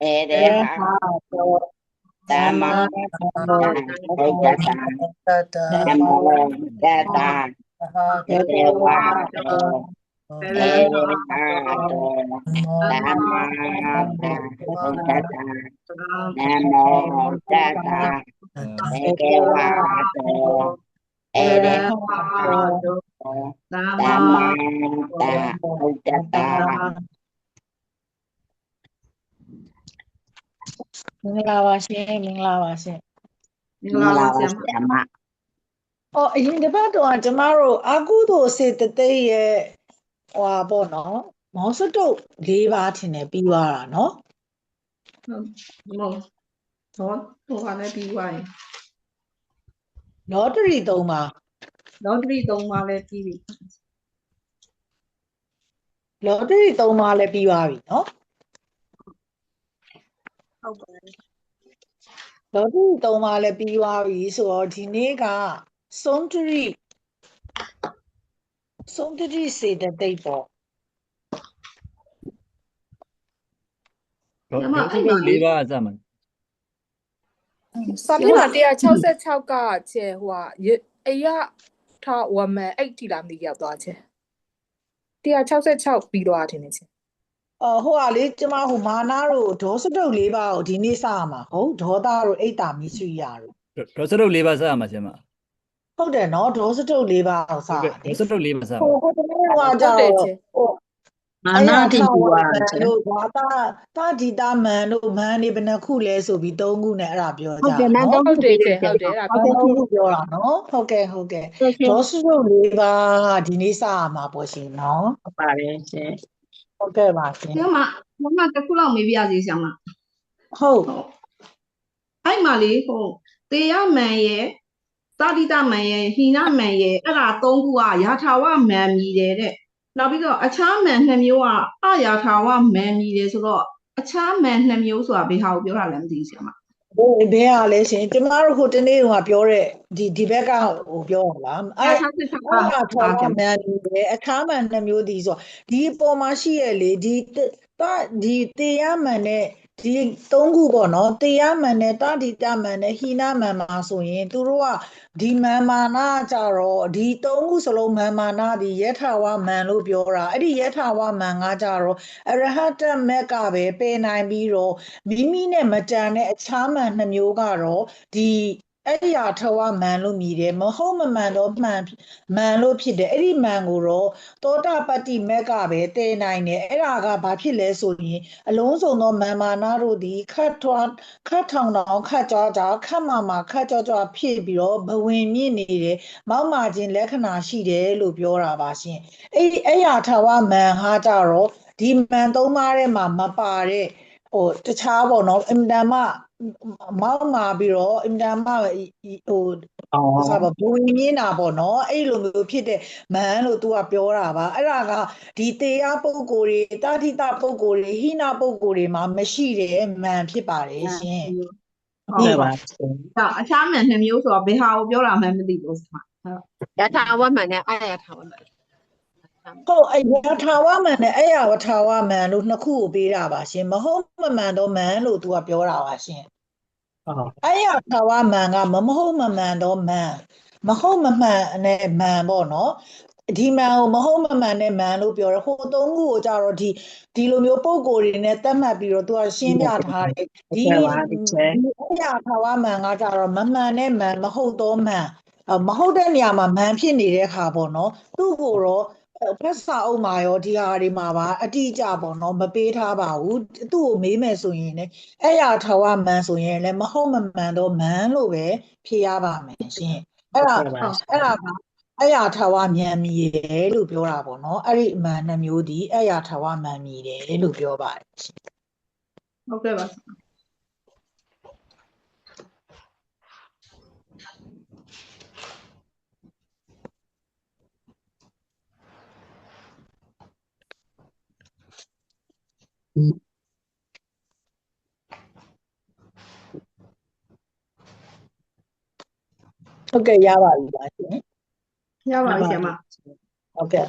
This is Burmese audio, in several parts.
Erehato Dhammapada Namo Tata Bhagavato Erehato Dhammapada Namo Tata Bhagavato Erehato Dhammapada မင်္ဂလာပါရှင်မင်္ဂလာပါရှင် မင်္ဂလာပါဆရာမ အရင်တစ်ပတ်တော့ကျမတို့အာကုသိုလ်စေတသိက်ရဲ့ဟွာပေါ့နော်မောင်စတုတ်၄ပါးထင်တယ်ပြီးသွားတာနော် ဟုတ်တော့ဟိုဟာလည်းပြီးသွားရင် လောတရီ၃ပါး လောတရီ3ပါးလည်းပြီးပြီ လောတရီ၃ပါးလည်းပြီးသွားပြီနော် ဟုတ်ပါတယ် လောတရီ၃ပါးလည်းပြီးသွားပြီဆိုတော့ဒီနေ့ကဆုံးတရီစေတသိက်ပေါ့ တော့၄ပါးအစမှာ စာမျက်နှာ166ကကျဲဟိုကအရာထဝမန်8တီလာမီရောက်သွားချဲ166ပြီးသွားတယ်နေချဲ ဟိုကလေကျမဟိုမာနာတို့ဒေါစတုတ်၄ပါးကိုဒီနေ့စရမှာဟုတ်ဒေါသတို့အိတ်တာမိဆွေရတို့ ဒေါစတုတ်၄ပါးစရမှာဆရာမ ဟုတ်တယ်နော်ဒေါစတုတ်၄ပါးကိုစရတယ် ဒေါစတုတ်၄ပါးစရ ဟို မှာ တနေ့ကကြောက်ဟို မာနာတိဝါချေ တို့ဘာတာဒီတာမန်တို့မန်နေဘယ်နှခုလဲဆိုပြီး၃ခုနဲ့အဲ့ဒါပြောကြ ဟုတ်တယ်ချဲဟုတ်တယ်အဲ့ဒါ ဟုတ်တယ်ပြောတာနော်ဟုတ်ကဲ့ဒေါစတုတ်၄ပါးဒီနေ့စရမှာပေါ့ရှင်နော် ဟုတ်ပါတယ်ရှင် ဟုတ်ကဲ့ပါရှင် ဆရာမတစ်ခုလောက်မေးပြရစီဆရာမ ဟုတ် အဲ့မှာလေဟိုတေယမန်ရဲ့သာတိတမန်ရဲ့ဟိနမန်ရဲ့အဲ့ဒါ3ခုကယာထာဝမန်မြည်တယ်တဲ့နောက်ပြီးတော့အခြားမန်2မျိုးကအယာထာဝမန်မြည်တယ်ဆိုတော့အခြားမန်2မျိုးဆိုတာဘယ်ဟာကိုပြောတာလဲမသိဘူးဆရာမ ဘယ်ဟာလဲရှင်ကျမတို့ဟိုတနေ့ကပြောတဲ့ဒီဘက်ကဟိုပြောလား အဲ့ အဲ့ ဒါ66 အဲ့ဒါထောက်မှန်တယ်အခါမှန်2မျိုးဒီဆိုဒီအပေါ်မှာရှိရလေဒီတေရမှန်နဲ့ဒီ3ခုပေါ့နော်တေရမှန်နဲ့တာတိတမှန်နဲ့ဟိနမှန်မှာဆိုရင်သူတို့ကဒီမန်မာနာကြတော့ဒီ3ခုစလုံးမန်မာနာဒီယထာဝမန်လို့ပြောတာအဲ့ဒီယထာဝမန်ကကြတော့အရဟတမက်ကပဲပယ်နိုင်ပြီးတော့မိမိနဲ့မတန်တဲ့အခြားမန်2မျိုးကတော့ဒီအဲ့ဒီဟာထဝမန်လို့မြည်တယ်မဟုတ်မမှန်တော့မှန်လို့ဖြစ်တယ်အဲ့ဒီမန်ကိုတော့သောတာပတ္တိမက်ကပဲတည်နိုင်တယ်အဲ့ဒါကဘာဖြစ်လဲဆိုရင်အလုံးစုံသောမန်မာနာတို့ဒီခတ်ထောင်တောင်ခတ်ကြွားခတ်မာခတ်ကြွားဖြစ်ပြီးတော့ဘဝင်မြင့်နေတယ်မောက်မာခြင်းလက္ခဏာရှိတယ်လို့ပြောတာပါရှင်အဲ့ဟာထဝမန်ဟာကြတော့ဒီမန်3ပါးထဲမှာမပါတဲ့ဟိုတခြားပေါ့နော်အင်တန်မှမောက်မာပြီးတော့အင်တန်မှဟိုဆိုတော့ဘူရင်းတာပေါ့နော်အဲ့လိုမျိုးဖြစ်တဲ့မန်လို့ तू ကပြောတာပါအဲ့ဒါကဒီတေယပုဂ္ဂိုလ်တွေတာတိတပုဂ္ဂိုလ်တွေဟိနပုဂ္ဂိုလ်တွေမှာမရှိတဲ့မန်ဖြစ်ပါတယ်ရှင် ဟုတ်ပါရှင် ဒါအခြားမန်2မျိုးဆိုတော့ဘယ်ဟာကိုပြောတာမှန်းမသိဘူးဆရာမ ယထာဝမှန်နဲ့အာယထာဝမှန် ဟုတ်အဲ့ဝထာဝမန်နဲ့အဲ့ရဝထာဝမန်လို့နှစ်ခုကိုပေးတာပါရှင်မဟုတ်မမှန်တော့မန်လို့ तू ကပြောတာပါရှင် ဟုတ် အဲ့ရထာဝမန်ကမဟုတ်မမှန်တော့မန်မဟုတ်မမှန်နဲ့မန်ပေါ့နော်ဒီမန်ကိုမဟုတ်မမှန်နဲ့မန်လို့ပြောရဟို3ခုကိုကြတော့ဒီလိုမျိုးပုံကိုယ်တွေနဲ့သတ်မှတ်ပြီးတော့ तू ကရှင်းပြထားတယ်ဒီအဲ့ရထာဝမန်ကကြတော့မမှန်နဲ့မန်မဟုတ်တော့မန်မဟုတ်တဲ့နေရာမှာမန်ဖြစ်နေတဲ့ခါပေါ့နော်သူ့ကိုတော့ဖက်စာအုပ်မှာရောဒီဟာတွေမှာပါအတိအကျပေါ့နော်မပေးထားပါဘူးသူ့ကိုမေးမယ်ဆိုရင်လည်းအဲ့ရထာဝမန်ဆိုရင်လည်းမဟုတ်မမှန်တော့မန်လို့ပဲဖြေရပါမယ်ရှင်အဲ့ဒါအဲ့ရထာဝမြန်မီတယ်လို့ပြောတာပေါ့နော်အဲ့ဒီအမှန်2မျိုးဒီအဲ့ရထာဝမှန်မီတယ်လို့ပြောပါတယ်ရှင် ဟုတ်ကဲ့ပါ ဟုတ်ကဲ့ရပါပြီပါရှင် ရပါပြီဆရာမ ဟုတ်ကဲ့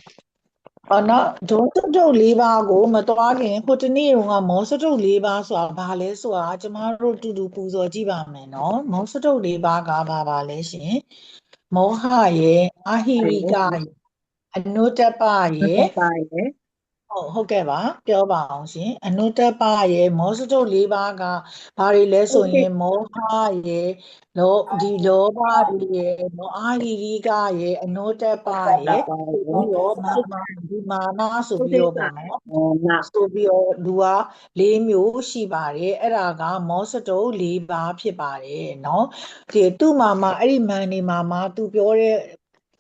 နော်ဒေါစတုတ်၄ပါးကိုမသွားခင်ဟိုတနေ့ကမောစတုတ်၄ပါးဆိုတာဘာလဲဆိုတာကျမတို့တူတူပူဇော်ကြည့်ပါမယ်နော်မောစတုတ်၄ပါးကဘာပါလဲရှင်မောဟရဲ့အာဟိရိကရဲ့အနုတ္တပရဲ့ ပါရဲ့ ဟုတ်ကဲ့ပါပြောပါအောင်ရှင်အနုတ္တပရဲ့မောစတုတ်၄ပါးကဘာတွေလဲဆိုရင်မောဟရဲ့လောဘရဲ့အာဟိရိကရဲ့အနုတ္တပရဲ့ပြီးတော့မာနဆိုပြီးတော့ပေါ့နော် ဆိုပြီးတော့လူက၄မျိုးရှိပါတယ်အဲ့ဒါကမောစတုတ်၄ပါးဖြစ်ပါတယ်เนาะဒီသူ့မှာအဲ့ဒီမန်နေမှာသူပြောတဲ့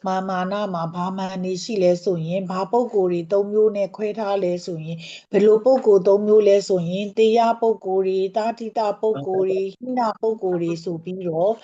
မာနမှာဘာမန်နေရှိလဲဆိုရင်ဘာပုံကိုယ်တွေ၃မျိုးနဲ့ခွဲထားလဲဆိုရင်ဘယ်လိုပုံကိုယ်၃မျိုးလဲဆိုရင်တရားပုံကိုယ်တွေတာတိတပုံကိုယ်တွေဟိနပုံကိုယ်တွေဆိုပြီးတော့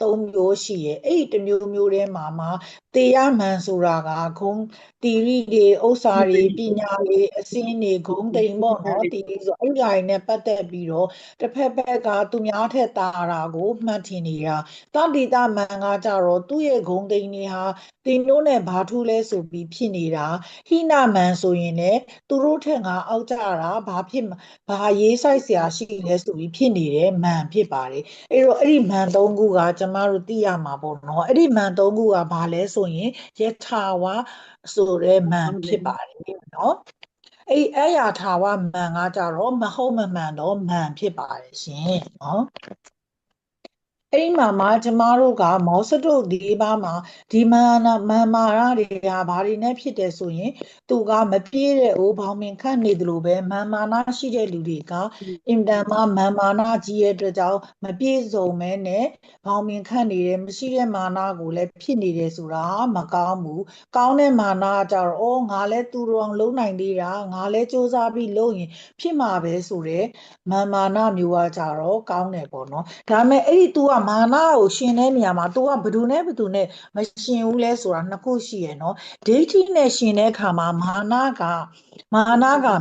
၃မျိုးရှိရဲ့အဲ့ဒီတစ်မျိုးထဲမှာတရားမှန်ဆိုတာကဂုံတီရိတွေဥစ္စာတွေပညာတွေအစင်းတွေဂုံတိမ်ပေါ့နော်တီရိဆိုအဲ့ဒီအရာတွေနဲ့ပတ်သက်ပြီးတော့တစ်ဖက်ကသူများထက်တာတာကိုမှတ်ထင်နေတာတတိတမှန်ကကြတော့သူ့ရဲ့ဂုံတိမ်တွေဟာတင်တို့နဲ့ဘာထူးလဲဆိုပြီးဖြစ်နေတာဟိနမှန်ဆိုရင်လည်းသူတို့ထက်ငါအောက်ကြတာဘာရေးဆိုင်เสียရှိလဲဆိုပြီးဖြစ်နေတယ်မှန်ဖြစ်ပါတယ်အဲ့တော့အဲ့ဒီမှန်၃ခုကကျမတို့သိရမှာပေါ့နော်အဲ့ဒီမှန်၃ခုကဘာလဲဆိုရင်ယထာဝဆိုတဲ့မှန်ဖြစ်ပါတယ်နော်အဲ့အရာထာဝမှန်ကကြတော့မဟုတ်မမှန်တော့မှန်ဖြစ်ပါတယ်ရှင်နော်အဲ့ဒီမှာကျမတို့ကမောစတုတ်၄ပါးမှာဒီမာရတွေကဘာတွေနဲ့ဖြစ်တယ်ဆိုရင်သူကမပြည့်တဲ့အိုးဘောင်မင်ခန့်နေတယ်လို့ပဲမာနရှိတဲ့လူတွေကအင်တန်မှမာနကြီးရဲ့အတွက်ကြောင့်မပြည့်စုံမဲနဲ့ဘောင်မင်ခန့်နေတယ်မရှိတဲ့မာနကိုလည်းဖြစ်နေတယ်ဆိုတာမကောင်းဘူးကောင်းတဲ့မာနကကြတော့ငါလည်းသူတော်လုံးနိုင်သေးတာငါလည်းစူးစမ်းပြီးလုပ်ရင်ဖြစ်မှာပဲဆိုတဲ့မာနမျိုးကကြတော့ကောင်းတယ်ပေါ့နော်ဒါပေမဲ့အဲ့ဒီ तू ကမာနကိုရှင်တဲ့နေရာမှာ तू ကဘယ်သူနဲ့မရှင်ဘူးလဲဆိုတာနှစ်ခုရှိရယ်နော်ဒိဋ္ဌိနဲ့ရှင်တဲ့အခါမှာမာနက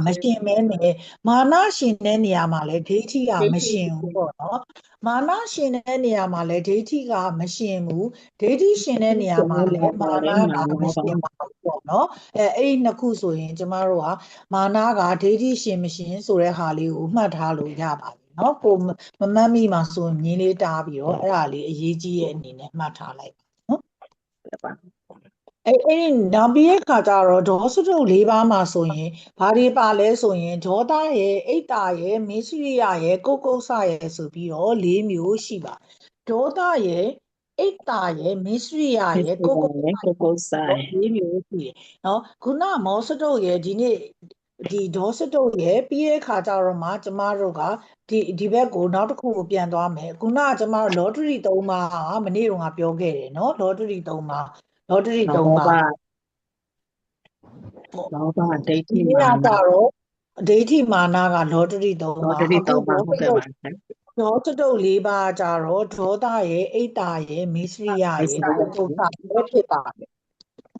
မရှင်မဲနဲ့မာနရှင်တဲ့နေရာမှာလည်းဒိဋ္ဌိကမရှင်ဘူးပေါ့နော်မာနရှင်တဲ့နေရာမှာလည်းဒိဋ္ဌိကမရှင်ဘူးဒိဋ္ဌိရှင်တဲ့နေရာမှာလည်းမာနကမရှင်ပါဘူးပေါ့နော်အဲ့ဒီနှစ်ခုဆိုရင်ကျမတို့ကမာနကဒိဋ္ဌိရှင်မရှင်ဆိုတဲ့ဟာလေးကိုမှတ်ထားလို့ရပါတယ်နော်ကိုမမှတ်မိမှာဆိုရင်မြင်းလေးတားပြီးတော့အဲ့ဒါလေးအရေးကြီးရဲ့အနေနဲ့မှတ်ထားလိုက်နော်အဲ့နောက်ပြီးခါကျတော့ဒေါစတုတ်၄ပါးမှာဆိုရင်ဘာတွေပါလဲဆိုရင်ဒေါသရဲ့အိတ်တာရဲ့မေရှိရိယရဲ့ကုတ်ကုတ်ဆရဲ့ဆိုပြီးတော့၄မျိုးရှိပါဒေါသရဲ့အိတ်တာရဲ့မေရှိရိယရဲ့ကုတ်ကုတ်ဆ၄မျိုးရှိတယ်နော်ခုနမောစတုတ်ရဲ့ဒီနေ့ဒီဒေါစတုတ်ရဲ့ပြီးတဲ့ခါကျတော့မှကျမတို့ကဒီဘက်ကိုနောက်တစ်ခုကိုပြန်သွားမယ်ခုနကကျမတို့လော်တရီ3ပါးမနေ့တုန်းကပြောခဲ့တယ်နော်လော်တရီ3ပါးလော်တရီ3ပါးလောဘဒိဋ္ဌိ ဒီ မာ က န ကြတော့ဒိဋ္ဌိမာနကလော်တရီ3 လော ပါး တရီ၃ပါဟုတ်ကဲ့ပါရှင် ဒေါစတုတ်၄ပါးကြတော့ဒေါသရဲ့အိတ်တာရဲ့မေရှိရိယရဲ့ကုက္ကုသရဲ့ဖြစ်ပါတယ်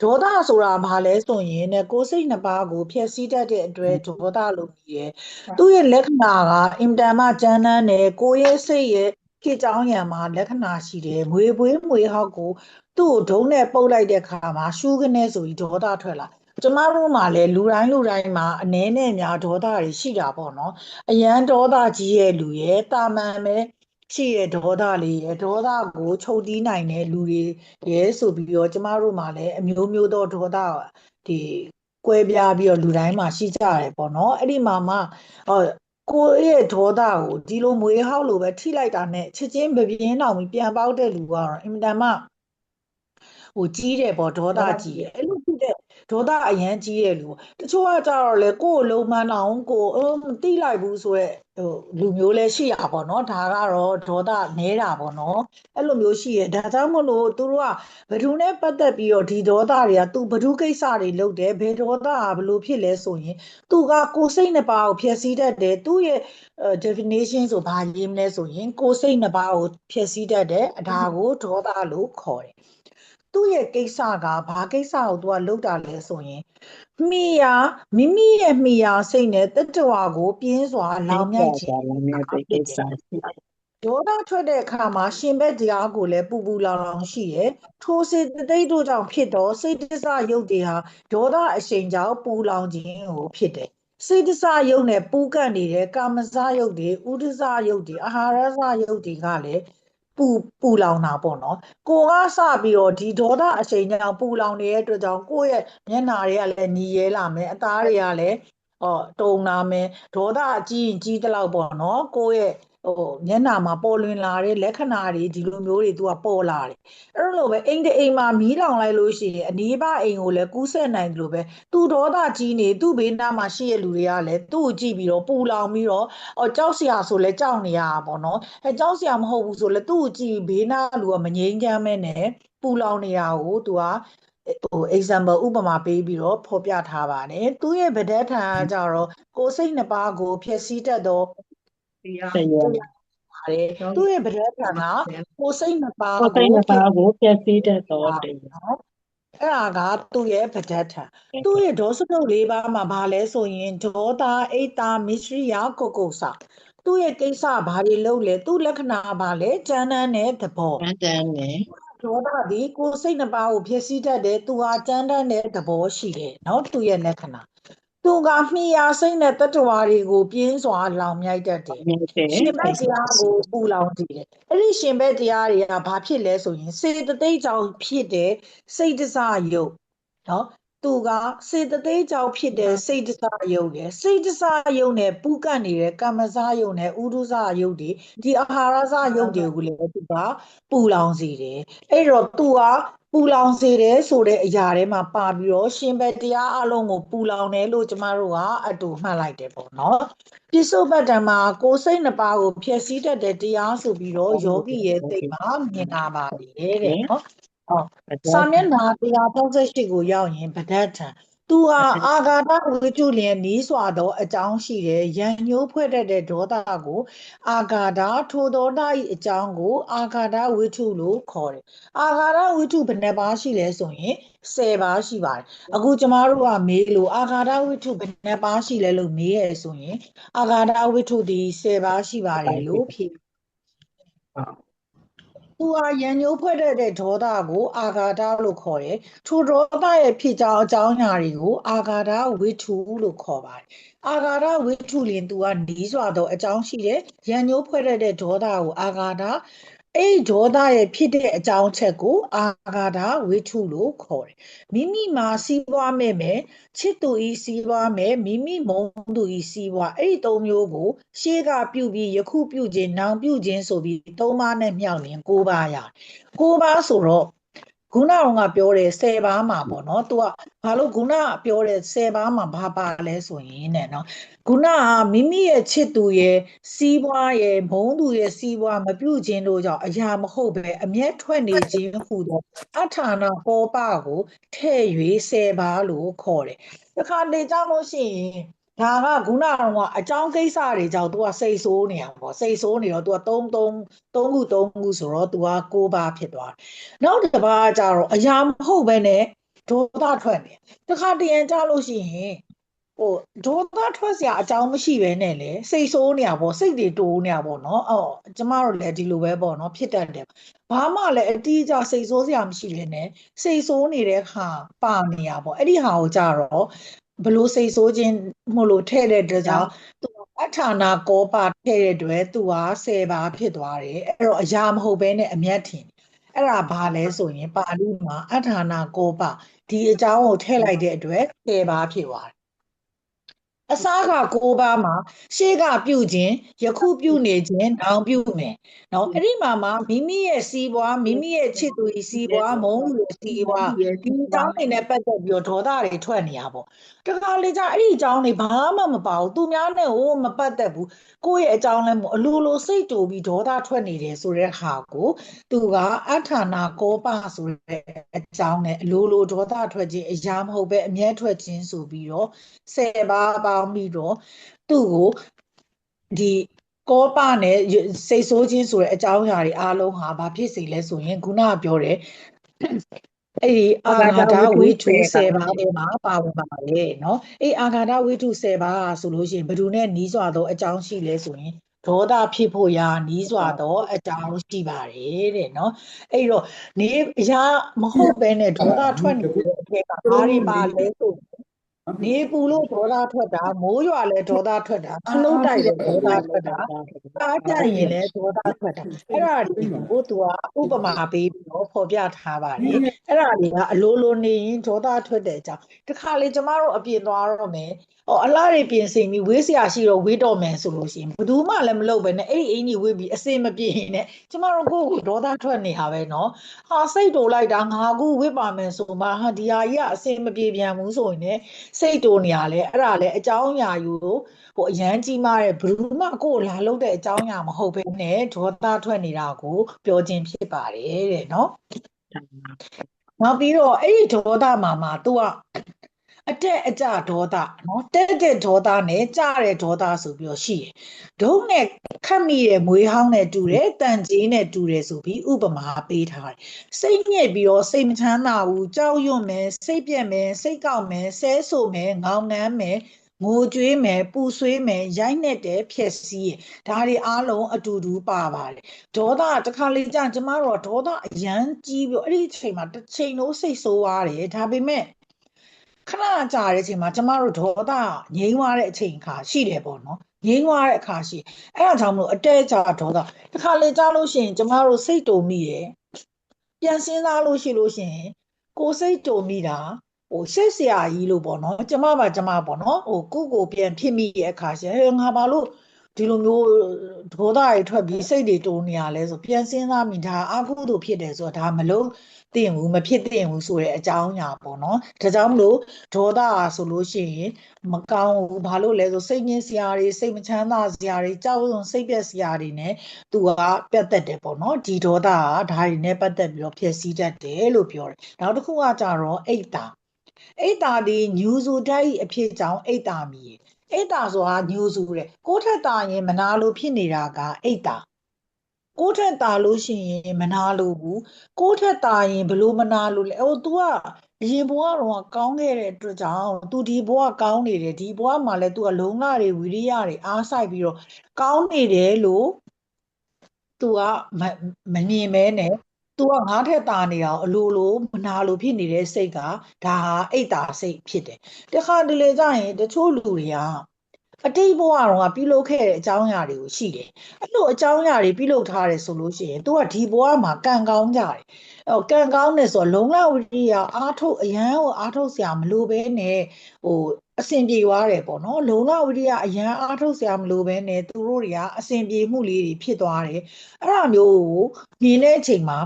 ဒေါသဆိုတာဘာလဲဆိုရင်ကိုယ်စိတ်နှစ်ပါးကိုဖျက်ဆီးတတ်တဲ့အတွက်ဒေါသလို့မြည်တယ်သူ့ရဲ့လက္ခဏာကအင်တန်မှကြမ်းတမ်းတယ်ကိုယ်ရဲ့စိတ်ရဲ့ခေကြောင်းရံမှာလက္ခဏာရှိတယ်မွေပွေးမွေဟောက်ကိုသူ့ကိုဒုံးနဲ့ပုတ်လိုက်တဲ့ခါမှာရှူးကနေဆိုပြီးဒေါသထွက်လာကျမတို့မှာလည်းလူတိုင်းမှာအနည်းနဲ့များဒေါသတွေရှိတာပေါ့နော်အရန်ဒေါသကြီးရဲ့လူရဲ့တာမန်ပဲရှိရဲ့ဒေါသလေးရဲ့ဒေါသကိုချုပ်တီးနိုင်တဲ့လူတွေရဲ့ဆိုပြီးတော့ကျမတို့မှာလည်းအမျိုးမျိုးသောဒေါသဒီကွဲပြားပြီးတော့လူတိုင်းမှာရှိကြတယ်ပေါ့နော်အဲ့ဒီမှာကိုယ့်ရဲ့ဒေါသကိုဒီလိုမွေဟောက်လိုပဲထိလိုက်တာနဲ့ချက်ချင်းမပြင်းတော့ပြီးပြန်ပေါက်တဲ့လူကတော့အင်တန်မှကြီးတယ်ပေါ့ဒေါသကြီးရဲ့အဲ့လိုဖြစ်တဲ့ဒေါသအရန်ကြီးရဲ့လူတချို့ကကြတော့လေကိုယ်လုံးမန်းအောင်ကိုမတိလိုက်ဘူးဆိုရက်လူမျိုးလည်းရှိရပါတော့နော်ဒါကတော့ဒေါသနဲတာပေါ့နော်အဲ့လိုမျိုးရှိရဒါကြောင့်မလို့သူတို့ကဘယ်သူနဲ့ပတ်သက်ပြီးတော့ဒီဒေါသတွေကသူဘယ်သူကိစ္စတွေလုပ်တယ်ဘယ်ဒေါသကဘယ်လိုဖြစ်လဲဆိုရင်သူကကိုယ်စိတ်နှစ်ပါးကိုဖျက်ဆီးတတ်တယ်သူ့ရဲ့definition ဆိုဘာရေးမလဲဆိုရင်ကိုယ်စိတ်နှစ်ပါးကိုဖျက်ဆီးတတ်တယ်ဒါကိုဒေါသလို့ခေါ်တယ်သူ့ရဲ့ကိစ္စကဘာကိစ္စကိုသူကလုပ်တာလဲဆိုရင်မိမိရဲ့မိယာစိတ်နဲ့တတ္တဝါကိုပြင်းစွာလောင်မြိုက်ခြင်း လောင်မြိုက်တဲ့ကိစ္စ ဒေါသထွက်တဲ့အခါမှာရှင်ဘက်တရားကိုလည်းပူပူလောင်လောင်ရှိတယ်ထိုစေတသိက်တို့ကြောင့်ဖြစ်တော့စိတ်တစ္ဆယုတ်တွေဟာဒေါသအရှိန်ကြောင့်ပူလောင်ခြင်းကိုဖြစ်တယ်စိတ်တစ္ဆယုတ်နဲ့ပူကန့်နေတဲ့ကာမစယုတ်တွေဥဒ္ဒစယုတ်တွေအာဟာရစယုတ်တွေကလည်းပူလောင်တာပေါ့နော်ကိုကစပြီးတော့ဒီဒေါသအရှိန်ကြောင့်ပူလောင်နေတဲ့အတွက်ကြောင့်ကိုယ့်ရဲ့မျက်နှာတွေကလည်းညီရဲလာမယ်အသားတွေကလည်းတုံလာမယ်ဒေါသအကြီးရင်ကြီးတလောက်ပေါ့နော်ကိုယ့်ရဲ့မျက်နှာမှာပေါ်လွင်လာတဲ့လက္ခဏာတွေဒီလိုမျိုးတွေသူကပေါ်လာတယ်အဲ့လိုပဲအိမ်တစ်အိမ်မှာမီးလောင်လိုက်လို့ရှိရင်အနီးပအိမ်ကိုလည်းကူးဆက်နိုင်တယ်လို့ပဲသူဒေါသကြီးနေသူ့ဘေးနားမှာရှိတဲ့လူတွေကလည်းသူ့ကိုကြည့်ပြီးတော့ပူလောင်ပြီးတော့ကြောက်စရာဆိုလဲကြောက်နေရတာပေါ့နော်ကြောက်စရာမဟုတ်ဘူးဆိုလဲသူ့ကိုကြည့်ဘေးနားလူကမငြိမ်းချမ်းမဲနဲ့ပူလောင်နေတာကိုသူကexample ဥပမာပေးပြီးတော့ဖော်ပြထားပါတယ်သူရဲ့ဗဒဋ္ဌာန်ကကြတော့ကိုယ်စိတ်နှစ်ပါးကိုဖျက်ဆီးတတ်သော တရား ပါတယ်သူ့ရဲ့ဗဒဋ္ဌာန်ကကိုယ်စိတ်နှစ်ပါး ကိုယ်စိတ်နှစ်ပါးကိုပျက်စီးတတ်သောတရား အဲ့ဒါကသူ့ရဲ့ဗဒဋ္ဌာန်သူ့ရဲ့ဒေါစတုတ်၄ပါးမှာဘာလဲဆိုရင်ဒေါသအိတ်တာမစ္စရိယကုတ်ကုတ်ဆာသူ့ရဲ့ကိစ္စဘာတွေလုပ်လဲသူ့လက္ခဏာဘာလဲကျမ်းမ်းတဲ့သဘော တန်းတန်းနဲ့ ဒေါသဒီကိုယ်စိတ်နှစ်ပါးကိုဖြစ်စီတတ်တယ်သူဟာကျမ်းမ်းတဲ့သဘောရှိတယ်เนาะသူ့ရဲ့လက္ခဏာသူကမိယာစိတ်နဲ့တတ္တဝါတွေကိုပြင်းစွာလောင်မြိုက်တတ်တယ် မြင်တယ် ရှင်ဘက်တရားကိုပူလောင်ကြည့်တယ်အဲ့ဒီရှင်ဘက်တရားတွေကဘာဖြစ်လဲဆိုရင်စေတသိက်ကြောင့်ဖြစ်တဲ့စိတ်တစယုတ်เนาะသူကစေတသိက်ကြောင့်ဖြစ်တဲ့စိတ်တစယုတ်ရဲ့စိတ်တစယုတ်နဲ့ပူကန့်နေတဲ့ကာမစယုတ်နဲ့ဥဒုစယုတ်တွေဒီအာဟာရစယုတ်တွေကိုလည်းသူကပူလောင်စေတယ်အဲ့တော့သူကပူလောင်စေတယ်ဆိုတဲ့အရာထဲမှာပါပြီးတော့ရှင်ဘက်တရားအလုံးကိုပူလောင်တယ်လို့ကျမတို့ကအတူမှတ်လိုက်တယ်ပေါ့နော်ပြစ္ဆုတ်ပတ္တံမှာကိုယ်စိတ်နှစ်ပါးကိုဖျက်ဆီးတတ်တဲ့တရားဆိုပြီးတော့ယောဂီရဲ့သိမှာမြင်လာပါလေတဲ့နော်စာမျက်နှာ138ကိုရောက်ရင်ဗဒဋ္ဌံသူဟာအာဂါတဝိတုလျင်နီးစွာသောအကြောင်းရှိတယ်ရန်ညိုးဖွဲ့တတ်တဲ့ဒေါသကိုအာဂါတထိုဒေါသ၏အကြောင်းကိုအာဂါတဝိတုလို့ခေါ်တယ်အာဂါတဝိတုဘယ်နှပါးရှိလဲဆိုရင်10ပါးရှိပါတယ်အခုကျမတို့ကမေးလို့အာဂါတဝိတုဘယ်နှပါးရှိလဲလို့မေးရဆိုရင်အာဂါတဝိတုဒီ10ပါးရှိပါတယ်လို့ဖြေသူဟာရန်ညိုးဖွဲ့တဲ့ဒေါသကိုအာဂါတလို့ခေါ်တယ်ထိုဒေါသရဲ့ဖြစ်ကြောင်းအကြောင်းအရာတွေကိုအာဂါတဝိတုလို့ခေါ်ပါတယ်အာဂါတဝိတုလင်သူကနီးစွာသောအကြောင်းရှိတယ်ရန်ညိုးဖွဲ့တဲ့ဒေါသကိုအာဂါတအဲ့ဒေါသရဲ့ဖြစ်တဲ့အကြောင်းချက်ကိုအာဂါတဝိတုလို့ခေါ်တယ်မိမိမှာစီးပွားမဲ့မယ်ချစ်သူဤစီးပွားမဲ့မိမိမုန်းသူဤစီးပွားအဲ့ဒီသုံးမျိုးကိုရှေးကပြုပြီးယခုပြုခြင်းနောင်ပြုခြင်းဆိုပြီးသုံးပါးနဲ့မြောက်ရင်9ပါးရတယ်9ပါးဆိုတော့ခုနကပြောတဲ့10ပါးမှာပေါ့နော်သူကဘာလို့ခုနကပြောတဲ့10ပါးမှာဘာပါလဲဆိုရင်တဲ့နော်ခုနကမိမိရဲ့ချစ်သူရဲ့စီးပွားရဲ့ဘုံသူရဲ့စီးပွားမပြုခြင်းတို့ကြောင့်အရာမဟုတ်ပဲအမျက်ထွက်နေခြင်းဟူသောအထာဏဟောပကိုထဲ့၍10ပါးလို့ခေါ်တယ်တခါလေကြောက်လို့ရှိရင်ဒါကခုနကအကြောင်းကိစ္စတွေကြောင့် तू ကစိတ်ဆိုးနေအောင်ပေါ့စိတ်ဆိုးနေတော့ तू က3ခုဆိုတော့ तू က9ပါးဖြစ်သွားတယ်နောက်တစ်ပါးကျတော့အရာမဟုတ်ပဲနဲ့ဒေါသထွက်နေတခါတရံကြလို့ရှိရင်ဒေါသထွက်စရာအကြောင်းမရှိပဲနဲ့လေစိတ်ဆိုးနေရပေါ့စိတ်တွေတိုးနေရပေါ့နော်ကျမတို့လည်းဒီလိုပဲပေါ့နော်ဖြစ်တတ်တယ်ဘာမှလည်းအတိအကျစိတ်ဆိုးစရာမရှိပဲနဲ့စိတ်ဆိုးနေတဲ့ခါပါနေရပေါ့အဲ့ဒီဟာကိုကြတော့ဘလို့စိတ်ဆိုးခြင်းမလို့ထဲ့တဲ့အတွက်ကြောင့်သူအထာဏကောပါထဲ့တဲ့အတွက်သူက10ပါးဖြစ်သွားတယ်အဲ့တော့အရာမဟုတ်ပဲနဲ့အမျက်ထင်အဲ့ဒါဘာလဲဆိုရင်ပါဠိမှာအထာဏကောပါဒီအကြောင်းကိုထည့်လိုက်တဲ့အတွက်10ပါးဖြစ်သွားတယ်အစားက9ပါးမှာရှေ့ကပြုခြင်းယခုပြုနေခြင်းနောင်ပြုမယ်နော်အဲ့ဒီမှာမိမိရဲ့စီးပွားမိမိရဲ့ချစ်သူရဲ့စီးပွားမုန်းသူရဲ့စီးပွားဒီအကြောင်းတွေနဲ့ပတ်သက်ပြီးတော့ဒေါသတွေထွက်နေရပေါ့တခါလေကြာအဲ့ဒီအကြောင်းတွေဘာမှမပါဘူးသူများနဲ့မပတ်သက်ဘူးကိုယ့်ရဲ့အကြောင်းလည်းမဟုတ်အလိုလိုစိတ်တူပြီးဒေါသထွက်နေတယ်ဆိုတဲ့ဟာကိုသူကအထာဏကောပဆိုတဲ့အကြောင်းနဲ့အလိုလိုဒေါသထွက်ခြင်းအရာမဟုတ်ပဲအမျက်ထွက်ခြင်းဆိုပြီးတော့10ပါးပေါင်းပြီးတော့သူ့ကိုဒီကောပနဲ့စိတ်ဆိုးခြင်းဆိုတဲ့အကြောင်းအရာတွေအားလုံးဟာဘာဖြစ်စေလဲဆိုရင်ခုနကပြောတယ်အဲ့ဒီအာဂါတဝိတု10ပါးထဲမှာပါဝင်ပါလေเนาะအဲ့အာဂါတဝိတု10ပါးဆိုလို့ရှိရင်ဘယ်သူနဲ့နီးစွာသောအကြောင်းရှိလဲဆိုရင် ဒေါသဖြစ်ဖို့ရာနီးစွာသောအကြောင်းရှိပါတယ်တဲ့နော်အဲ့တော့နေအရာမဟုတ်ပဲနဲ့ဒေါသထွက်နေတဲ့အထက်ကဘာတွေပါလဲဆိုနေပူလို့ဒေါသထွက်တာမိုးရွာလဲဒေါသထွက်တာခလုတ်တိုက်လဲဒေါသထွက်တာအားကြရင်လဲဒေါသထွက်တာအဲ့ဒါတွေကိုသူကဥပမာပေးပြီးတော့ဖော်ပြထားပါတယ်အဲ့ဒါတွေကအလိုလိုနေရင်ဒေါသထွက်တဲ့အကြောင်းတခါလေကျမတို့အပြင်သွားတော့မယ်အလားတွေပြင်ဆင်ပြီးဝေးစရာရှိတော့ဝေးတော့မယ်ဆိုလို့ရှိရင်ဘယ်သူမှလည်းမလုပ်ပဲနဲ့အဲ့ဒီအင်ကြီးဝေးပြီးအစင်မပြေရင်နဲ့ကျမတို့ကိုယ့်ကိုဒေါသထွက်နေတာပဲเนาะဟာစိတ်တိုလိုက်တာငါကူဝေးပါမယ်ဆိုမှဟာဒီဟာကြီးကအစင်မပြေပြန်ဘူးဆိုရင်လည်းစိတ်တိုနေရလဲအဲ့ဒါလည်းအကြောင်းအရာယူအရန်ကြီးမားတဲ့ဘယ်သူမှကိုယ်လာလုပ်တဲ့အကြောင်းအရာမဟုတ်ဘဲနဲ့ဒေါသထွက်နေတာကိုပြောခြင်းဖြစ်ပါတယ်တဲ့เนาะနောက်ပြီးတော့အဲ့ဒီဒေါသမှာ तू ကအတက်အကျဒေါသနော်တက်တဲ့ဒေါသနဲ့ကျတဲ့ဒေါသဆိုပြီးတော့ရှိတယ်ဒုံနဲ့ခတ်မိတဲ့မွေးဟောင်းနဲ့တူတယ်တန်ကြီးနဲ့တူတယ်ဆိုပြီးဥပမာပေးထားတယ်စိတ်ညစ်ပြီးတော့စိတ်မချမ်းသာဘူးကြောက်ရွံ့မယ်စိတ်ပြက်မယ်စိတ်ကောက်မယ်ဆဲဆိုမယ်ငေါငန်းမယ်ငိုကြွေးမယ်ပူဆွေးမယ်ရိုက်နဲ့တယ်ဖြက်စီးဒါတွေအားလုံးအတူတူပါပါတယ်ဒေါသတခါလေကြာကျမတို့ဒေါသအရန်ကြီးပြီးအဲ့ဒီအချိန်မှာတစ်ချိန်လုံးစိတ်ဆိုးရတယ်ဒါပေမဲ့ခဏကြာတဲ့အချိန်မှာကျမတို့ဒေါသငြိမ်းသွားတဲ့အချိန်ခါရှိတယ်ပေါ့နော်ငြိမ်းသွားတဲ့အခါရှိအဲ့ဒါကြောင့်မလို့အတဲကြာဒေါသတခါလေကြာလို့ရှိရင်ကျမတို့စိတ်တုံမိတယ်ပြန်စဉ်းစားလို့ရှိရင်ကိုယ်စိတ်တုံမိတာရှက်စရာကြီးလို့ပေါ့နော်ကျမပေါ့နော်ကိုပြန်ဖြစ်မိရဲ့အခါရှိငါဘာလို့ဒီလိုမျိုးဒေါသတွေထွက်ပြီးစိတ်တွေတုံနေရလဲဆိုပြန်စဉ်းစားမိဒါအကုသို့ဖြစ်တယ်ဆိုတော့ဒါမလို့သိရင်ဘူးမဖြစ်သိရင်ဘူးဆိုတဲ့အကြောင်းအရာပေါ့နော်ဒါကြောင့်မလို့ဒေါသဆိုလို့ရှိရင်မကောင်းဘူးဘာလို့လဲဆိုစိတ်ညစ်စရာတွေစိတ်မချမ်းသာစရာတွေကြောက်ရွံ့စိတ်ပြက်စရာတွေ ਨੇ သူကပြတ်သက်တယ်ပေါ့နော်ဒီဒေါသကဒါတွေနဲ့ပတ်သက်ပြီးတော့ဖြစ်စည်းတတ်တယ်လို့ပြောတယ်နောက်တစ်ခုကကြတော့အိတ်တာဒီညူစုတိုက်အဖြစ်ကြောင့်အိတ်တာမီအိတ်တာဆိုတာညူစုတဲ့ကိုထက်တာရင်မနာလို့ဖြစ်နေတာကအိတ်တာကိုထက်တာလို့ရှိရင်မနာလို့ဘူးကိုထက်တာရင်ဘလို့မနာလို့လဲतू ကအရင်ဘဝတော့ကောင်းခဲ့တဲ့အတွက်ကြောင့် तू ဒီဘဝကောင်းနေတယ်ဒီဘဝမှာလဲ तू ကလုံလတွေဝိရိယတွေအားစိုက်ပြီးတော့ကောင်းနေတယ်လို့ तू ကမမြင်မဲနဲ့तू ကငါးထက်တာနေတာအလိုလိုမနာလိုဖြစ်နေတဲ့စိတ်ကဒါဟာအိတ်တာစိတ်ဖြစ်တယ်တခါတလေကျရင်တချို့လူတွေကအတိတ်ဘဝတော့ပြုလုပ်ခဲ့တဲ့အကြောင်းအရာတွေကိုရှိတယ်အဲ့လိုအကြောင်းအရာတွေပြုလုပ်ထားတယ်ဆိုလို့ရှိရင် तू ကဒီဘဝမှာကံကောင်းကြတယ်ကံကောင်းတယ်ဆိုတော့လုံလဝိရိယအားထုတ်အရန်ကိုအားထုတ်စရာမလိုဘဲနဲ့အဆင်ပြေသွားတယ်ပေါ့နော်လုံလဝိရိယအရန်အားထုတ်စရာမလိုဘဲနဲ့သူတို့တွေကအဆင်ပြေမှုလေးတွေဖြစ်သွားတယ်အဲ့ဒါမျိုးကိုမြင်တဲ့အချိန်မှာ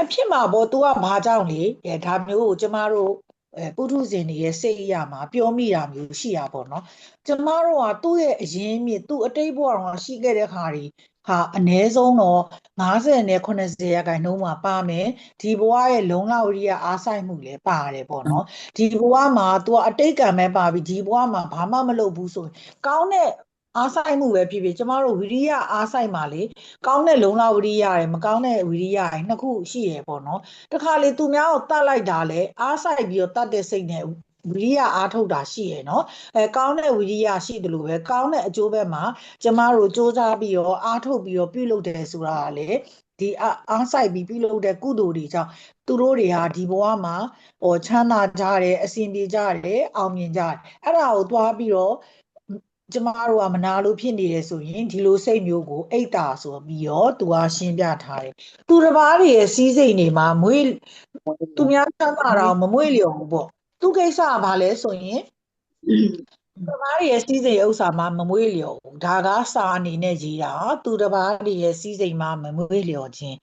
အဖြစ်မှာပေါ့ तू ကဘာကြောင့်လဲဒါမျိုးကိုကျမတို့ပုထုဇဉ်တွေရဲ့စိတ်အရာမှာပြောမိတာမျိုးရှိတာပေါ့နော်ကျမတို့ကသူ့ရဲ့အရင်းမြစ်သူ့အတိတ်ဘဝတော့ရှိခဲ့တဲ့ခါတွေဟာအ ਨੇ ဆုံးတော့50နဲ့80ရာခိုင်နှုန်းမှာပါမယ်ဒီဘဝရဲ့လုံလဝိရိယအားစိုက်မှုလည်းပါတယ်ပေါ့နော်ဒီဘဝမှာ तू ကအတိတ်ကံပဲပါပြီးဒီဘဝမှာဘာမှမလုပ်ဘူးဆိုရင်ကောင်းတဲ့အားဆိုင်မှုပဲဖြစ်ဖြစ်ကျမတို့ဝိရိယအားဆိုင်မှာလေကောင်းတဲ့လုံလဝိရိယရယ်မကောင်းတဲ့ဝိရိယရယ်နှစ်ခုရှိရပေါ့နော်တခါလေသူများကိုတတ်လိုက်တာလေအားဆိုင်ပြီးတော့တတ်တဲ့စိတ်နဲ့ဝိရိယအားထုတ်တာရှိရနော်ကောင်းတဲ့ဝိရိယရှိတယ်လို့ပဲကောင်းတဲ့အကျိုးဘက်မှာကျမတို့စ조사ပြီးတော့အားထုတ်ပြီးတော့ပြုလုပ်တယ်ဆိုတာကလေဒီအားဆိုင်ပြီးပြုလုပ်တဲ့ကုသိုလ်တွေကြောင့်သူတို့တွေဟာဒီဘဝမှာချမ်းသာကြတယ်အစဉ်ပြေကြတယ်အောင်မြင်ကြတယ်အဲ့ဒါကိုသွားပြီးတော့ကျမတို့ကမနာလို့ဖြစ်နေတယ်ဆိုရင်ဒီလိုစိတ်မျိုးကိုအိတ်တာဆိုပြီးတော့သူကရှင်းပြထားတယ်သူတစ်ပါးတွေရဲ့စီးစိမ်တွေမှာမွေးသူများချမ်းသာတာမမွေးလျော်ဘူးပေါ့သူကိစ္စကဘာလဲဆိုရင်တစ်ပါးတွေရဲ့စီးစိမ်ဥစ္စာမှာမမွေးလျော်ဘူးဒါကစာအနေနဲ့ရေးတာသူတစ်ပါးတွေရဲ့စီးစိမ်မှာမမွေးလျော်ခြင်း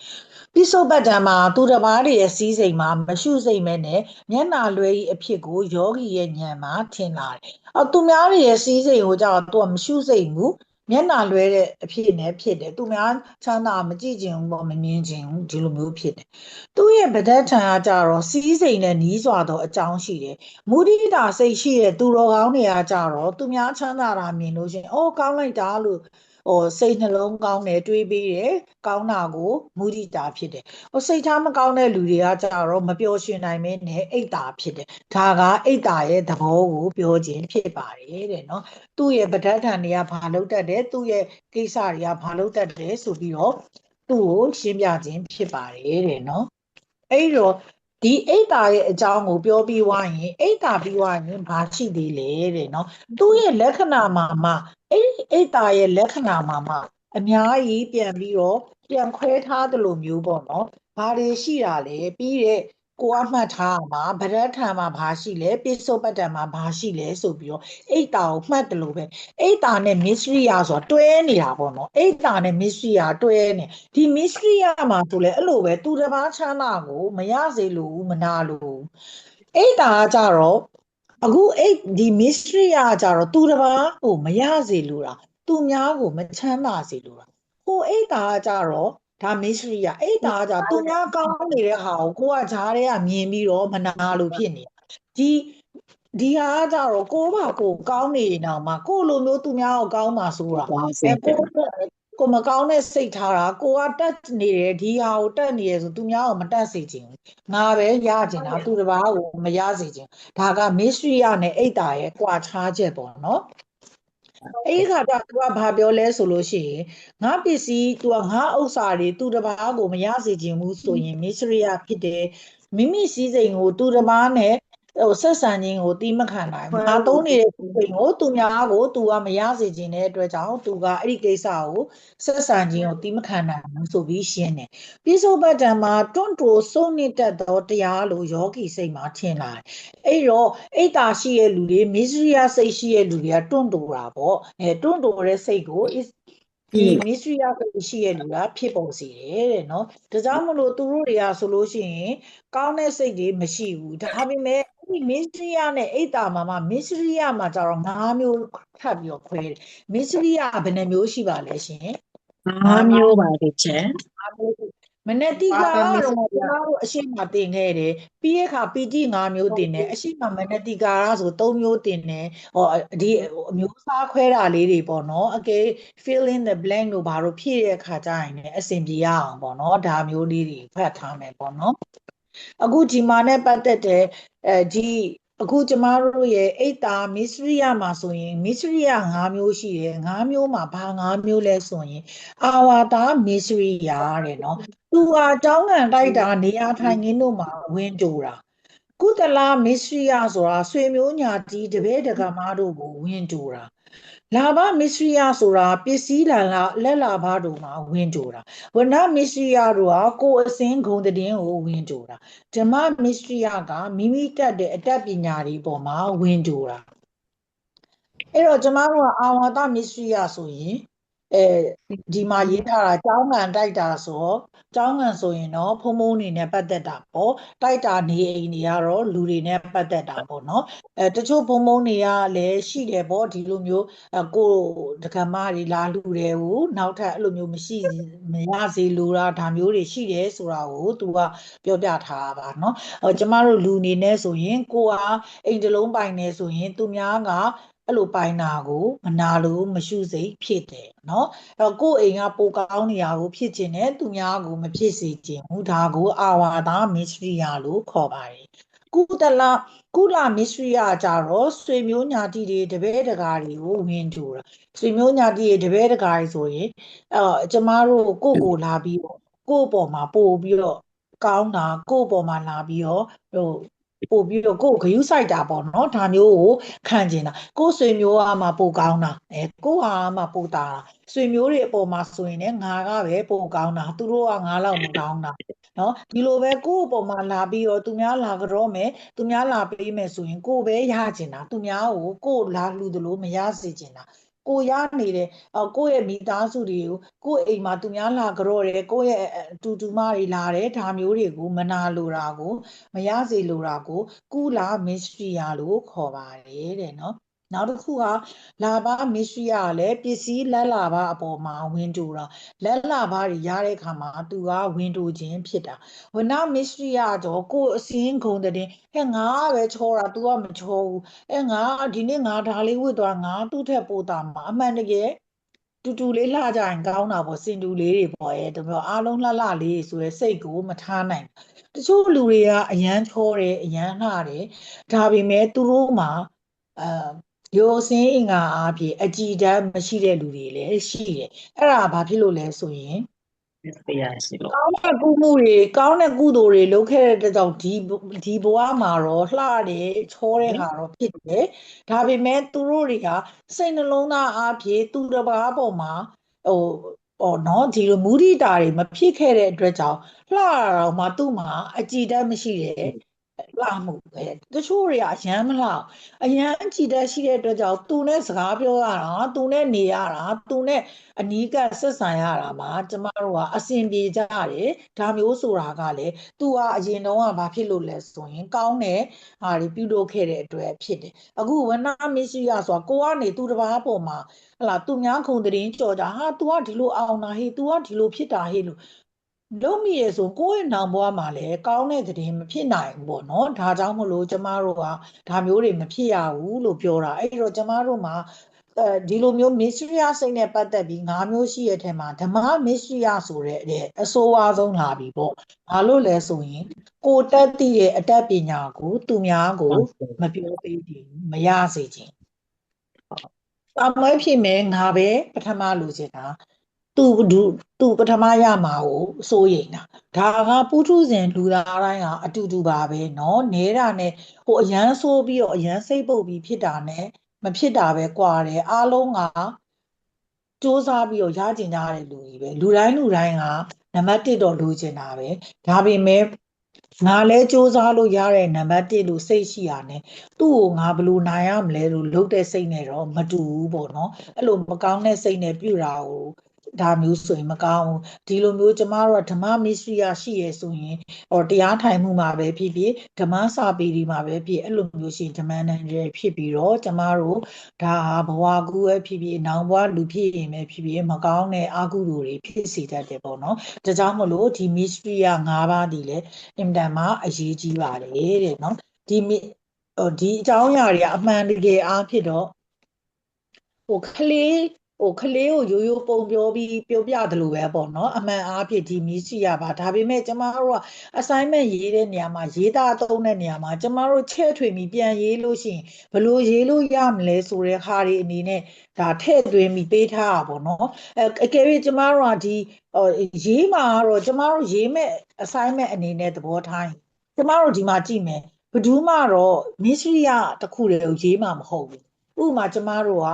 ပိဿုပတ္တံမှာသူတစ်ပါးတွေရဲ့စီးစိမ်မှာမရှုစိမ်မဲနဲ့မျက်နာလွဲဤအဖြစ်ကိုယောဂီရဲ့ဉာဏ်မှာထင်လာတယ်သူများတွေရဲ့စီးစိမ်ကိုကြောက်သူကမရှုစိမ်ဘူးမျက်နာလွဲတဲ့အဖြစ်နဲ့ဖြစ်တယ်သူများချမ်းသာမကြည့်ချင်ဘူးပေါ့မမြင်ချင်ဘူးဒီလိုမျိုးဖြစ်တယ်သူရဲ့ဗဒ္ဒထံကကြတော့စီးစိမ်နဲ့နီးစွာသောအကြောင်းရှိတယ်မုဒိတာစိတ်ရှိတဲ့သူတော်ကောင်းတွေကကြတော့သူများချမ်းသာတာမြင်လို့ရှိရင်အော်ကောင်းလိုက်တာလို့ စိတ်နှလုံးကောင်းတယ်တွေးပေးတယ်ကောင်းတာကိုမုဒိတာဖြစ်တယ်စိတ်ထားမကောင်းတဲ့လူတွေကကြတော့မပျော်ရွှင်နိုင်မင်းနဲ့အိတ်တာဖြစ်တယ်ဒါကအိတ်တာရဲ့သဘောကိုပြောခြင်းဖြစ်ပါတယ်တဲ့နော်သူ့ရဲ့ပဋ္ဌာန်းတွေကဘာလုပ်တတ်တယ်သူ့ရဲ့ကိစ္စတွေကဘာလုပ်တတ်တယ်ဆိုပြီးတော့သူ့ကိုရှင်းပြခြင်းဖြစ်ပါတယ်တဲ့နော်အဲ့တော့ဒီအိတ်တာရဲ့အကြောင်းကိုပြောပြီးွားရင်အိတ်တာပြီးွားရင်ဘာရှိသေးလဲတဲ့နော်သူ့ရဲ့လက္ခဏာမှာမှအိတ်တာရဲ့လက္ခဏာမှာမှအများကြီးပြန်ပြီးတော့ပြန်ခွဲထားသလိုမျိုးပေါ့နော်ဘာတွေရှိတာလဲပြီးတဲ့ကိုအမှတ်ထားမှာဗရထံမှာဘာရှိလဲပိစုပတ္တံမှာဘာရှိလဲဆိုပြီးတော့အိတ်တာကိုမှတ်တယ်လို့ပဲအိတ်တာနဲ့မစ္စရိယဆိုတာတွဲနေတာပေါ့နော်အိတ်တာနဲ့မစ္စရိယတွဲနေဒီမစ္စရိယမှာဆိုလဲအဲ့လိုပဲသူတစ်ပါးချမ်းသာကိုမရစေလို့မနာလို့အိတ်တာကကြတော့အခုဒီမစ္စရိယကကြတော့သူတစ်ပါးကိုမရစေလို့တာသူများကိုမချမ်းသာစေလို့တာဟိုအိတ်တာကကြတော့ဒါမစ္စရိယအိတ်တာကကြသူများကောင်းနေတဲ့ဟာကိုကိုကဂျားတွေကမြင်ပြီးတော့မနာလို့ဖြစ်နေတာဒီဟာကကြတော့ကိုဘာကိုကောင်းနေတော့မှကိုလိုမျိုးသူများကိုကောင်းမှာဆိုတာကိုမကောင်းတဲ့စိတ်ထားတာကိုကတက်နေတယ်ဒီဟာကိုတက်နေရဆိုသူများကိုမတက်စေချင်ဘူးငါပဲရချင်တာသူတစ်ပါးကိုမရစေချင်ဒါကမစ္စရိယနဲ့အိတ်တာရဲ့ကွာခြားချက်ပေါ့နော်အဲ့ခါကျသူကဘာပြောလဲဆိုလို့ရှိရင်ငါပစ္စည်းသူကငါဥစ္စာတွေသူတစ်ပါးကိုမရစေချင်ဘူးဆိုရင်မစ္စရိယဖြစ်တယ်မိမိစည်းစိမ်ကိုသူတစ်ပါးနဲ့ဆက်ဆံခြင်းကိုတီးမခံနိုင်ဘူးငါသုံးနေတဲ့စည်းစိမ်ကိုသူများကိုသူကမရစေချင်တဲ့အတွက်ကြောင့်သူကအဲ့ဒီကိစ္စကိုဆက်ဆံခြင်းကိုတီးမခံနိုင်ဘူးဆိုပြီးရှင်းတယ်ပိစုပတ္တံမှာတွန့်တိုစုံနေတတ်သောတရားလို့ယောဂီစိတ်မှာထင်လာတယ်အဲ့တော့အိတ်တာရှိရဲ့လူတွေမစ္စရိယစိတ်ရှိရဲ့လူတွေကတွန့်တိုတာပေါ့တွန့်တိုတဲ့စိတ်ကိုဒီမစ္စရိယစိတ်ရှိရဲ့လူကဖြစ်ပေါ်စေတယ်တဲ့နော်ဒါကြောင့်မလို့သူတို့တွေကဆိုလို့ရှိရင်ကောင်းတဲ့စိတ်တွေမရှိဘူးဒါပေမဲ့ဒီမစ္စရိယနဲ့အိတ်တာမှာမစ္စရိယမှာကျတော့၅မျိုးထပ်ပြီးတော့ခွဲတယ်မစ္စရိယဘယ်နှမျိုးရှိပါလဲရှင်5မျိုးပါတချင်မနေ့တိကတော့ကျွန်တော်တို့အရှိမတင်ခဲ့တယ်ပြီးရခါပီတိ5မျိုးတင်တယ်အရှိမမနေ့တိကာဆို3မျိုးတင်တယ်ဒီအမျိုးအစားခွဲတာလေးတွေပေါ့နော်အကဲ fill in the blank တို့ဘာလို့ဖြည့်တဲ့ခါကြရင်လည်းအဆင်ပြေရအောင်ပေါ့နော်ဒါမျိုးလေးတွေဖတ်ထားမယ်ပေါ့နော်အခုဒီမှာနဲ့ပတ်သက်တဲ့အခုကျမတို့ရဲ့အိတ်တာမစ္စရိယမှာဆိုရင်မစ္စရိယ5မျိုးရှိတယ်5မျိုးမှာဘာ5မျိုးလဲဆိုရင်အာဝါတာမစ္စရိယတဲ့နော်သူဟာကျောင်းကန်တိုက်တာနေရာထိုင်ခင်းတို့မှာဝင်ကြတာကုသလမစ္စရိယဆိုတာဆွေမျိုးညာတီတပည့်တက္ကမတို့ကိုဝင်ကြတာလာဘမစ္စရိယဆိုတာပစ္စည်းလက်လာဘတို့မှာဝင်ကြတာဝဏမစ္စရိယတို့ဟာကိုယ်အစင်းဂုံတည်င်းကိုဝင်ကြတာဓမ္မမစ္စရိယကမိမိတတ်တဲ့အတတ်ပညာတွေပေါ်မှာဝင်ကြတာအဲ့တော့ကျမတို့ကအာဝါဒမစ္စရိယဆိုရင်ဒီမှာရေးထားတာကျောင်းကန်တိုက်တာဆိုကျောင်းကန်ဆိုရင်တော့ဖုံဖုံနေနဲ့ပတ်သက်တာပေါ့တိုက်တာနေအိမ်တွေကတော့လူတွေနဲ့ပတ်သက်တာပေါ့နော်တချို့ဖုံဖုံတွေကလည်းရှိတယ်ပေါ့ဒီလိုမျိုးကိုဒကမတွေလာလူတွေကိုနောက်ထပ်အဲ့လိုမျိုးမရှိမရစေလို့ဒါမျိုးတွေရှိတယ်ဆိုတာကိုသူကပြောပြထားပါနော်ကျမတို့လူအနေနဲ့ဆိုရင်ကိုကအိမ်တလုံးပိုင်နေဆိုရင်သူများကအဲ့လိုပိုင်တာကိုမနာလို့မရှုစိတ်ဖြစ်တယ်နော်အဲ့ကိုယ့်အိမ်ကပိုကောင်းနေရကိုဖြစ်ခြင်းနဲ့သူများကိုမဖြစ်စေခြင်းဘူးဒါကိုအာဝါဒမစ္စရိယလို့ခေါ်ပါတယ်ကုလမစ္စရိယကြတော့ဆွေမျိုးညာတိတွေတပည့်တကာတွေကိုဝင်ကြတာဆွေမျိုးညာတိတွေတပည့်တကာတွေဆိုရင်ကျမတို့ကိုလာပြီးတော့ကိုယ့်ပေါ်မှာပို့ပြီးတော့ကောင်းတာကိုယ့်ပေါ်မှာလာပြီးတော့ပို့ပြီးတော့ကိုယ်ဂယုစိုက်တာပေါ့နော်ဒါမျိုးကိုခံကျင်တာကိုယ်ဆွေမျိုးကမှပိုကောင်းတာကိုယ်ဟာမှပိုတာဆွေမျိုးတွေအပေါ်မှာဆိုရင်လည်းငါကပဲပိုကောင်းတာသူတို့ကငါလောက်မကောင်းတာနော်ဒီလိုပဲကိုယ့်အပေါ်မှာလာပြီးတော့သူများလာကြောမယ်သူများလာပေးမယ်ဆိုရင်ကိုယ်ပဲရကျင်တာသူများကိုယ်လာလှူသလိုမရစေကျင်တာကိုရနေတယ်ကိုယ့်ရဲ့မိသားစုတွေကိုယ့်အိမ်မှာသူများလာကြော့တယ်ကိုယ့်ရဲ့တူမတွေလာတယ်ဒါမျိုးတွေကိုမနာလိုတာကိုမရစေလိုတာကိုကုလာမစ္စရိယလို့ခေါ်ပါတယ်တဲ့နော်နောက်တစ်ခုကလာဘမစ္စရိယကလည်းပစ္စည်းလက်လာဘအပေါ်မှာဝင်တူတာလက်လာဘတွေရတဲ့အခါမှာသူကဝင်တူခြင်းဖြစ်တာဝဏမစ္စရိယတော့ကိုယ်အစင်းခုံတဲ့ငါပဲချောတာ तू ကမချောဘူးငါဒီနေ့ငါဒါလေးဝတ်သွားငါသူ့ထက်ပိုတာမှာအမှန်တကယ် တူတူလေးလှကြရင်ကောင်းတာပေါ့စင်တူလေးတွေပေါ့တပြောအားလုံးလှလှလေးဆိုရယ်စိတ်ကိုမထားနိုင်တချို့လူတွေကအရန်ချောတယ်အရန်လှတယ်ဒါပေမဲ့သူတို့မှာရိုးစင်းအင်္ဂါအားဖြင့်အကြည်ဓာတ်မရှိတဲ့လူတွေလည်းရှိတယ်အဲ့ဒါဘာဖြစ်လို့လဲဆိုရင် တရားရှိလို့ ကောင်းတဲ့ကုမှုတွေကောင်းတဲ့ကုသိုလ်တွေလုပ်ခဲ့တဲ့ကြောင့်ဒီဘဝမှာတော့လှတယ်ချောတဲ့ဟာတော့ဖြစ်တယ်ဒါပေမဲ့သူတို့တွေကစိတ်နှလုံးသားအားဖြင့်သူတစ်ပါးပေါ်မှာနော်ဒီလိုမူရိတာတွေမဖြစ်ခဲ့တဲ့အတွက်ကြောင့်လှတာတော့မှသူ့မှာအကြည်ဓာတ်မရှိတဲ့လှမှုပဲတချို့တွေကအရန်မလှအရန်အကြည်ဓာတ်ရှိတဲ့အတွက်ကြောင့်သူနဲ့စကားပြောရတာသူနဲ့နေရတာသူနဲ့အနီးကပ်ဆက်ဆံရတာမှာကျမတို့ကအဆင်ပြေကြတယ်ဒါမျိုးဆိုတာကလည်းသူကအရင်တုန်းကဘာဖြစ်လို့လဲဆိုရင်ကောင်းတဲ့ဟာတွေပြုလုပ်ခဲ့တဲ့အတွက်ဖြစ်တယ်အခုဝဏမရှိရဆိုတာကိုကနေသူတစ်ပါးပေါ်မှာဟလာသူများခုံတရင်ကြော်ကြဟာ तू ကဒီလိုအောင်တာဟေး तू ကဒီလိုဖြစ်တာဟေးလို့လုံးမိရဆိုကိုယ့်ရဲ့နောင်ဘဝမှာလည်းကောင်းတဲ့သတင်းမဖြစ်နိုင်ဘူးပေါ့နော်ဒါကြောင့်မလို့ကျမတို့ကဒါမျိုးတွေမဖြစ်ရဘူးလို့ပြောတာအဲ့တော့ကျမတို့မှာဒီလိုမျိုးမစ္စရိယစိတ်နဲ့ပတ်သက်ပြီး၅မျိုးရှိရတဲ့မှာဓမ္မမစ္စရိယဆိုတဲ့အဆိုးဝါးဆုံးလာပြီပေါ့ဘာလို့လဲဆိုရင်ကိုတက်တည်ရဲ့အတတ်ပညာကိုသူများကိုမပြောပေးဘူးမရစေခြင်းအမွဲဖြစ်မယ်ငါပဲပထမလိုချင်တာသူပထမရမှာကိုစိုးရိမ်တာဒါကပုထုဇဉ်လူသားတိုင်းကအတူတူပါပဲเนาะနေတာနဲ့ဟိုအရန်ဆိုးပြီးတော့အရန်စိတ်ပုတ်ပြီးဖြစ်တာနဲ့မဖြစ်တာပဲကွာတယ်အားလုံးကစူးစမ်းပြီးတော့ရကျင်ကြတဲ့လူကြီးပဲလူတိုင်းကနံပါတ်1တော့လိုချင်တာပဲဒါပေမဲ့ငါလဲစူးစမ်းလို့ရတဲ့နံပါတ်1လို့စိတ်ရှိရနဲ့သူ့ကိုငါဘယ်လိုနိုင်ရမလဲလို့လုပ်တဲ့စိတ်နဲ့တော့မတူဘူးပေါ့နော်အဲ့လိုမကောင်းတဲ့စိတ်နဲ့ပြုတာကိုဒါမျိုးဆိုရင်မကောင်းဘူးဒီလိုမျိုးကျမတို့ကဓမ္မမစ္စရိယရှိရဆိုရင်တရားထိုင်မှုမှာပဲဖြစ်ဖြစ်ဓမ္မစာပေဒီမှာပဲဖြစ်အဲ့လိုမျိုးရှိဓမ္မနန္ဒရဖြစ်ပြီးတော့ကျမတို့ဒါဟာဘဝကူပဲဖြစ်ဖြစ်နောင်ဘဝလူဖြစ်ရင်ပဲဖြစ်ဖြစ်မကောင်းတဲ့အကုသိုလ်တွေဖြစ်စေတတ်တယ်ပေါ့နော်ဒါကြောင့်မလို့ဒီမစ္စရိယ၅ပါးဒီလေအင်တန်မှအရေးကြီးပါတယ်တဲ့နော်ဒီအကြောင်းအရာတွေကအမှန်တကယ်အားဖြစ်တော့ခလေးကိုရိုးရိုးပုံပြောပြီးပြောပြတယ်လို့ပဲပေါ့နော်အမှန်အားဖြင့်ဒီမစ္စရိယပါဒါပေမဲ့ကျမတို့က assignment ရေးတဲ့နေရာမှာရေးသားသုံးတဲ့နေရာမှာကျမတို့ချဲ့ထွေပြီးပြန်ရေးလို့ရှိရင်ဘယ်လိုရေးလို့ရမလဲဆိုတဲ့ဟာတွေအနေနဲ့ဒါထည့်သွင်းပြီးပေးထားတာပေါ့နော်အကယ်၍ကျမတို့ကဒီရေးမှာတော့ကျမတို့ရေးမဲ့ assignment အနေနဲ့သဘောထားရင်ကျမတို့ဒီမှာကြည့်မယ်ဘယ်သူမှတော့မစ္စရိယတစ်ခုတည်းကိုရေးမှာမဟုတ်ဘူးဥပမာကျမတို့က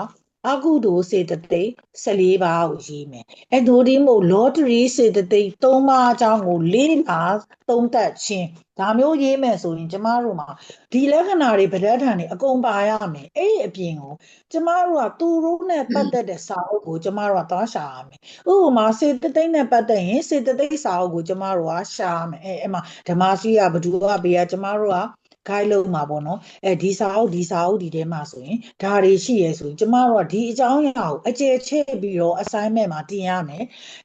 အကုသိုလ်စေတသိက်14ပါးကိုရေးမယ်အဲဒိုဒီမို့ lottery စေတသိက်3ပါးအကြောင်းကို4ပါးသုံးသပ်ခြင်းဒါမျိုးရေးမယ်ဆိုရင်ကျမတို့မှာဒီလက္ခဏာတွေဗဒ္ဒဋ္ဌာန်တွေအကုန်ပါရမယ်အဲ့ဒီအပြင်ကိုကျမတို့ကသူတို့နဲ့ပတ်သက်တဲ့စာအုပ်ကိုကျမတို့ကသွားရှာရမယ်ဥပမာစေတသိက်နဲ့ပတ်သက်ရင်စေတသိက်စာအုပ်ကိုကျမတို့ကရှာရမယ်အဲ့မှာဓမ္မစရိယဘဒုကဘေးကကျမတို့ကguide လုပ်မှာပေါ့နော်ဒီစာအုပ်ဒီထဲမှာဆိုရင်ဒါတွေရှိရဆိုရင်ကျမတို့ကဒီအကြောင်းအရာကိုအကျယ်ချဲ့ပြီးတော့ assignment မှာတင်ရမယ်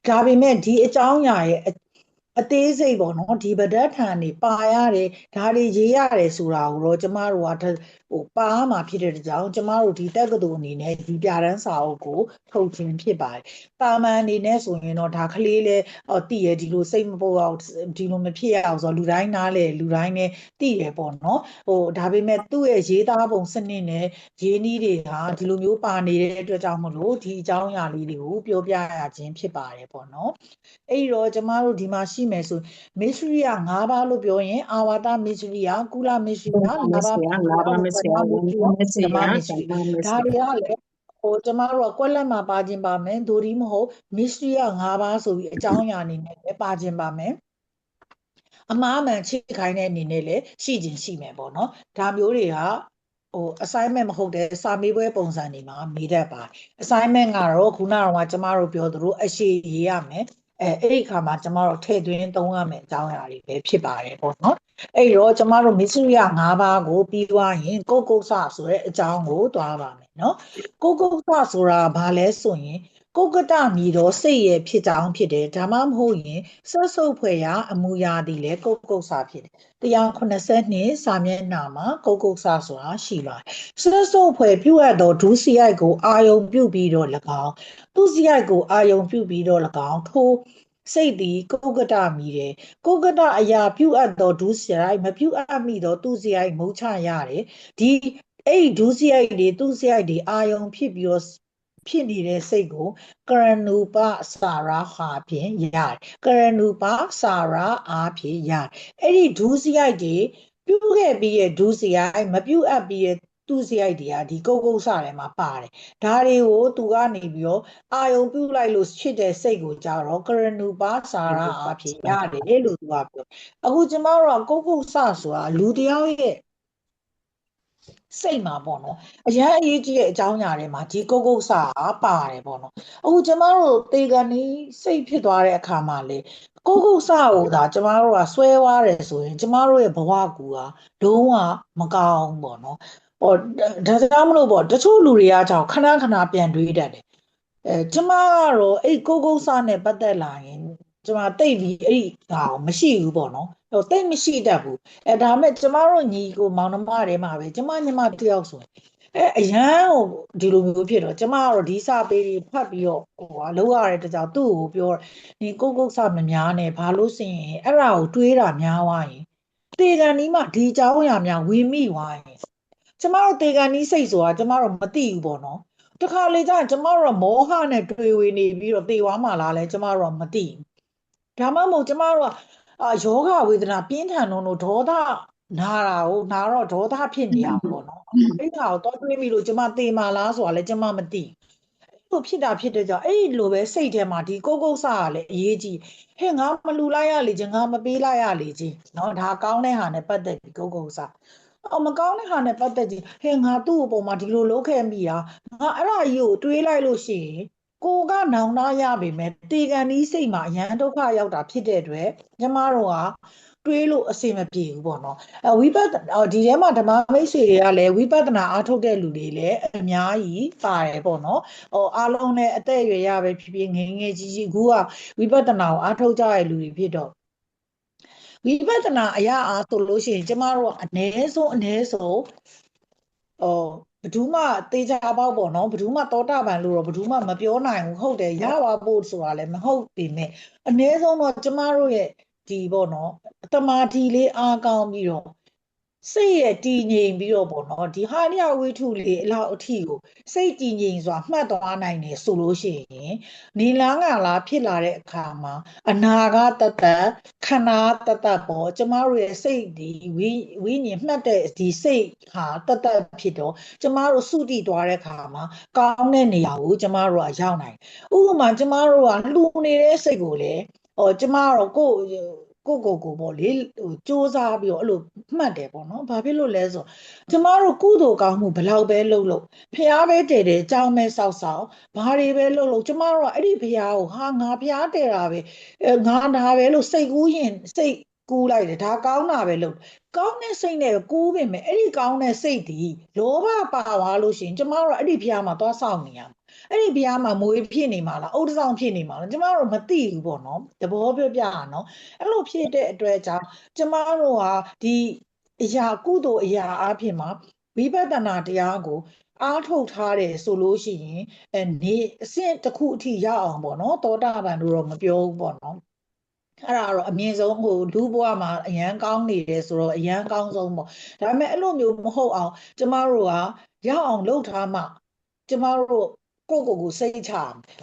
ဒါပေမဲ့ဒီအကြောင်းအရာရဲ့အသေးစိတ်ပေါ့နော်ဒီဗဒ္ဒဋ္ဌာန်တွေပါရတယ်ဒါတွေရေးရတယ်ဆိုတာကိုတော့ကျမတို့ကပါမှာဖြစ်တဲ့ကြောင့်ကျမတို့ဒီတက္ကသိုလ်အနေနဲ့ဒီပြဋ္ဌာန်းစာအုပ်ကိုထုတ်ခြင်းဖြစ်ပါတယ်တာမန်အနေနဲ့ဆိုရင်တော့ဒါကလေးလဲတည်ရဒီလိုစိတ်မပေါ်အောင်ဒီလိုမဖြစ်ရအောင်ဆိုလူတိုင်းနားလေလူတိုင်းနဲ့တည်ရပေါ့နော်ဒါပေမဲ့သူ့ရဲ့ရေးသားပုံစနစ်နဲ့ရေးနည်းတွေဟာဒီလိုမျိုးပါနေတဲ့အတွက်ကြောင့်မလို့ဒီအကြောင်းအရာလေးတွေကိုပြောပြရခြင်းဖြစ်ပါတယ်ပေါ့နော်အဲ့တော့ကျမတို့ဒီမှာရှိမယ်ဆိုမစ္စရိယ၅ပါးလို့ပြောရင်အာဝါဒမစ္စရိယကုလမစ္စရိယ၅ပါးမစ္စရိယဝိညာဉ်မစ္စရိယဓမ္မမစ္စရိယဒါတွေကလည်းကျမတို့ကကွက်လက်မှာပါခြင်းပါမယ်ဒိုဒီမဟုတ်မစ္စရိယ၅ပါးဆိုပြီးအကြောင်းအရာအနေနဲ့လည်းပါခြင်းပါမယ်အမှားမှန်ချိခိုင်းတဲ့အနေနဲ့လည်းရှိခြင်းရှိမယ်ပေါ့နော်ဒါမျိုးတွေကassignment မဟုတ်တဲ့စာမေးပွဲပုံစံတွေမှာမေးတတ်ပါတယ် assignment ကတော့ခုနကကျမတို့ပြောသလိုအရှိရေးရမယ်အဲ့ဒီခါမှာကျမတို့ထည့်သွင်းသုံးရမယ်အကြောင်းအရာတွေပဲဖြစ်ပါတယ်ပေါ့နော်အဲ့တော့ကျမတို့မစ္စရိယ၅ပါးကိုပြီးသွားရင်ကိုကုက္ဆဆိုတဲ့အကြောင်းကိုသွားပါမယ်နော်ကိုကုက္ဆဆိုတာဘာလဲဆိုရင် ကိုကတမီတော့စိတ်ရဲ့ဖြစ်ကြောင်းဖြစ်တယ်ဒါမှမဟုတ်ရင်ဆက်ဆုပ်ဖွယ်ရာအမူအရာတွေလည်းကုတ်စာဖြစ်တယ်182စာမျက်နှာမှာကုတ်စာဆိုတာရှိပါတယ်ဆက်ဆုပ်ဖွယ်ပြုအပ်သောဒုစရိုက်ကိုအာယုံပြုပြီးတော့၎င်းသူစရိုက်ကိုအာယုံပြုပြီးတော့၎င်းထိုးစိတ်သည်ကိုကတမီတယ်ကိုကတအရာပြုအပ်သောဒုစရိုက်မပြုအပ်မိသောသူစရိုက်မုတ်ချရတယ်ဒီအဲ့ဒုစရိုက်တွေသူစရိုက်တွေအာယုံဖြစ်ပြီးတော့ဖြစ်နေတဲ့စိတ်ကိုကရဏုပစာရဟာဖြင့်ရတယ်ကရဏုပစာရအားဖြင့်ရတယ်အဲ့ဒီဒုစရိုက်တွေပြုခဲ့ပြီးရဲ့ဒုစရိုက်မပြုအပ်ပြီးရဲ့သူစရိုက်တွေကဒီကုတ်စထဲမှာပါတယ်ဒါတွေကိုသူကနေပြီးတော့အာယုံပြုလိုက်လို့ဖြစ်တဲ့စိတ်ကိုကြတော့ကရဏုပစာရအားဖြင့်ရတယ်လို့သူကပြောအခုကျမတို့ကကုတ်စဆိုတာလူတယောက်ရဲ့စိတ်မှာပေါ့နော်အရန်အရေးကြီးတဲ့အကြောင်းအရာတွေမှာဒီကုတ်စာပါတယ်ပေါ့နော်အခုကျမတို့တေကန်နီးစိတ်ဖြစ်သွားတဲ့အခါမှာလေကုတ်စာကိုဒါကျမတို့ကဆွဲသွားတယ်ဆိုရင်ကျမတို့ရဲ့ဘဝကူကလုံးဝမကောင်းပေါ့နော်ဟောဒါကြောင့်မလို့ပေါ့တချို့လူတွေကကြောင့်ခဏပြန်တွေးတတ်တယ်ကျမကတော့အဲ့ကုတ်စာနဲ့ပတ်သက်လာရင်ကျမတိတ်ပြီးအဲ့ဒီဟာမရှိဘူးပေါ့နော်ဟိုတိတ်မရှိတတ်ဘူးဒါပေမဲ့ကျမတို့ညီကိုမောင်နှမတွေမှာပဲကျမညီမတယောက်ဆိုရင်အရန်ဟိုဒီလိုမျိုးဖြစ်တော့ကျမကတော့ဒီစာပေတွေဖတ်ပြီးတော့ဟိုလောက်ရတဲ့တကြောင်သူ့ကိုပြောဒီကုတ်စာမများနဲ့ဘာလို့စင်ရင်အဲ့ဒါကိုတွေးတာများသွားရင်တေကန်နီးမှာဒီအကြောင်းအရာများဝေမိသွားရင်ကျမတို့တေကန်နီးစိတ်ဆိုတာကျမတို့မသိဘူးပေါ့နော်တခါလေကျရင်ကျမတို့မောဟနဲ့တွေ့ဝေနေပြီးတော့တေသွားမှလားလဲကျမတို့မသိဘူးဒါမှမဟုတ်ကျမတို့ကယောဂဝေဒနာပြင်းထန်တော့ဒေါသနာတာကိုနာတော့ဒေါသဖြစ်နေရပေါ့နော်အဲ့ဒါကိုတော့တွေးမိလို့ကျမတေမာလားဆိုတာလည်းကျမမသိဘူးဖြစ်တာဖြစ်တဲ့ကြောင့်အဲ့လိုပဲစိတ်ထဲမှာဒီကုတ်စာကလည်းအရေးကြီးဟဲ့ငါမလူလိုက်ရလေချင်းငါမပေးလိုက်ရလေချင်းเนาะဒါကောင်းတဲ့ဟာနဲ့ပတ်သက်ပြီးကုတ်စာမကောင်းတဲ့ဟာနဲ့ပတ်သက်ပြီးဟဲ့ငါသူ့အပေါ်မှာဒီလိုလုပ်ခဲ့မိတာငါအဲ့ဒါကြီးကိုတွေးလိုက်လို့ရှိရင်ကိုကနောင်နာရပေမဲ့တေကန်ဒီစိတ်မှာအရန်ဒုက္ခရောက်တာဖြစ်တဲ့အတွက်ကျမတို့ကတွေးလို့အဆင်မပြေဘူးပေါ့နော်ဝိပဿနာဒီထဲမှာဓမ္မမိတ်ဆွေတွေကလည်းဝိပဿနာအားထုတ်တဲ့လူတွေလည်းအများကြီးပါတယ်ပေါ့နော်အားလုံးနဲ့အသက်အရွယ်ရပဲဖြစ်ဖြစ်ငယ်ကြီးအခုကဝိပဿနာကိုအားထုတ်ကြတဲ့လူတွေဖြစ်တော့ဝိပဿနာအရာအားဆိုလို့ရှိရင်ကျမတို့ကအ ਨੇ ဆုံးဘယ်သူမှတေချာပေါက်ပေါ့နော်ဘယ်သူမှသောတာပန်လို့တော့ဘယ်သူမှမပြောနိုင်ဘူးဟုတ်တယ်ရပါဖို့ဆိုတာလည်းမဟုတ်ပေမဲ့အ ਨੇ ဆုံးတော့ကျမတို့ရဲ့ဒီပေါ့နော်တမာတိလေးအားကောင်းပြီးတော့စိတ်ရဲ့တည်ငြိမ်ပြီးတော့ပေါ့နော်ဒီဟာနိယဝိထုလေးအလောက်အထိကိုစိတ်တည်ငြိမ်စွာမှတ်သွားနိုင်တယ်ဆိုလို့ရှိရင်နေလားငါလားဖြစ်လာတဲ့အခါမှာအနာဂတ်တတ်ခန္ဓာတတ်ပေါ့ကျမတို့ရဲ့စိတ်ဒီဝိညာဉ်မှတ်တဲ့ဒီစိတ်ဟာတတ်ဖြစ်တော့ကျမတို့စုတည်သွားတဲ့အခါမှာကောင်းတဲ့နေရာကိုကျမတို့ကရောက်နိုင်ဥပမာကျမတို့ကလှူနေတဲ့စိတ်ကိုလေကျမတို့ကိုပေါ့လေဟိုစူးစမ်းပြီးတော့အဲ့လိုမှတ်တယ်ပေါ့နော်ဘာဖြစ်လို့လဲဆိုကျမတို့ကုသိုလ်ကောင်းမှုဘယ်လောက်ပဲလုပ်ဖျားပဲတည်တယ်ကြောင်းပဲစောက်ဘာတွေပဲလုပ်ကျမတို့ကအဲ့ဒီဖျားကိုဟာငါဖျားတည်တာပဲငါနာပဲလို့စိတ်ကူးရင်စိတ်ကူးလိုက်တယ်ဒါကောင်းတာပဲလို့ကောင်းတဲ့စိတ်နဲ့ကူးပေမဲ့အဲ့ဒီကောင်းတဲ့စိတ်ဒီလောဘပါသွားလို့ရှိရင်ကျမတို့ကအဲ့ဒီဖျားမှာသွားစောင့်နေရအဲ့ဒီဘုရားမှာမွေးဖြစ်နေမှာလားဥဒ္ဒဆောင်ဖြစ်နေမှာလားကျမတို့မသိဘူးပေါ့နော်တဘောပြောပြရနော်အဲ့လိုဖြစ်တဲ့အတွက်ကြောင့်ကျမတို့ဟာဒီအရာကုသိုလ်အရာအဖြစ်မှာဝိပဿနာတရားကိုအားထုတ်ထားတယ်ဆိုလို့ရှိရင်နေအဆင့်တစ်ခုအထိရအောင်ပေါ့နော်သောတာပန်လို့တော့မပြောဘူးပေါ့နော်အဲ့ဒါတော့အမြင့်ဆုံးဟိုလူဘဝမှာအရန်ကောင်းနေတယ်ဆိုတော့အရန်ကောင်းဆုံးပေါ့ဒါပေမဲ့အဲ့လိုမျိုးမဟုတ်အောင်ကျမတို့ကရအောင်လုပ်ထားမှကျမတို့ကိုစိတ်ချ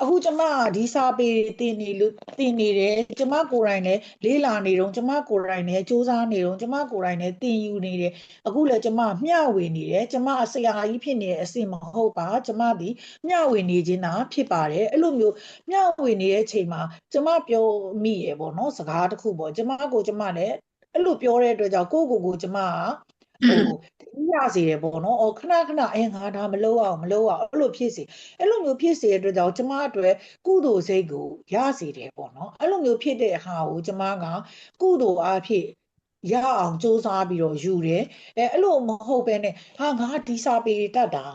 အခုကျမဒီစာပေတင်နေတယ်ကျမကိုယ်တိုင်လည်းလေးလာနေတော့ကျမကိုယ်တိုင်လည်းစူးစမ်းနေတော့ကျမကိုယ်တိုင်လည်းတင်ယူနေတယ်အခုလည်းကျမမျှဝေနေတယ်ကျမဆရာကြီးဖြစ်နေတဲ့အဆင့်မဟုတ်ပါကျမဒီမျှဝေနေခြင်းသာဖြစ်ပါတယ်အဲ့လိုမျိုးမျှဝေနေတဲ့အချိန်မှာကျမပြောမိရပေါ့နော်စကားတစ်ခုပေါ့ကျမလည်းအဲ့လိုပြောတဲ့အတွက်ကြောင့်ကိုကျမဟိုရစေတယ်ပေါ့နော်ခဏငါဒါမလုပ်အောင်အဲ့လိုဖြစ်စေအဲ့လိုမျိုးဖြစ်စေတဲ့အတွက်ကြောင့်ကျမအတွက်ကုသိုလ်စိတ်ကိုရစေတယ်ပေါ့နော်အဲ့လိုမျိုးဖြစ်တဲ့ဟာကိုကျမကကုသိုလ်အားဖြင့်ရအောင်စူးစမ်းပြီးတော့ယူတယ်အဲ့လိုမဟုတ်ပဲနဲ့ဟာငါဒီစာပေတတ်တာ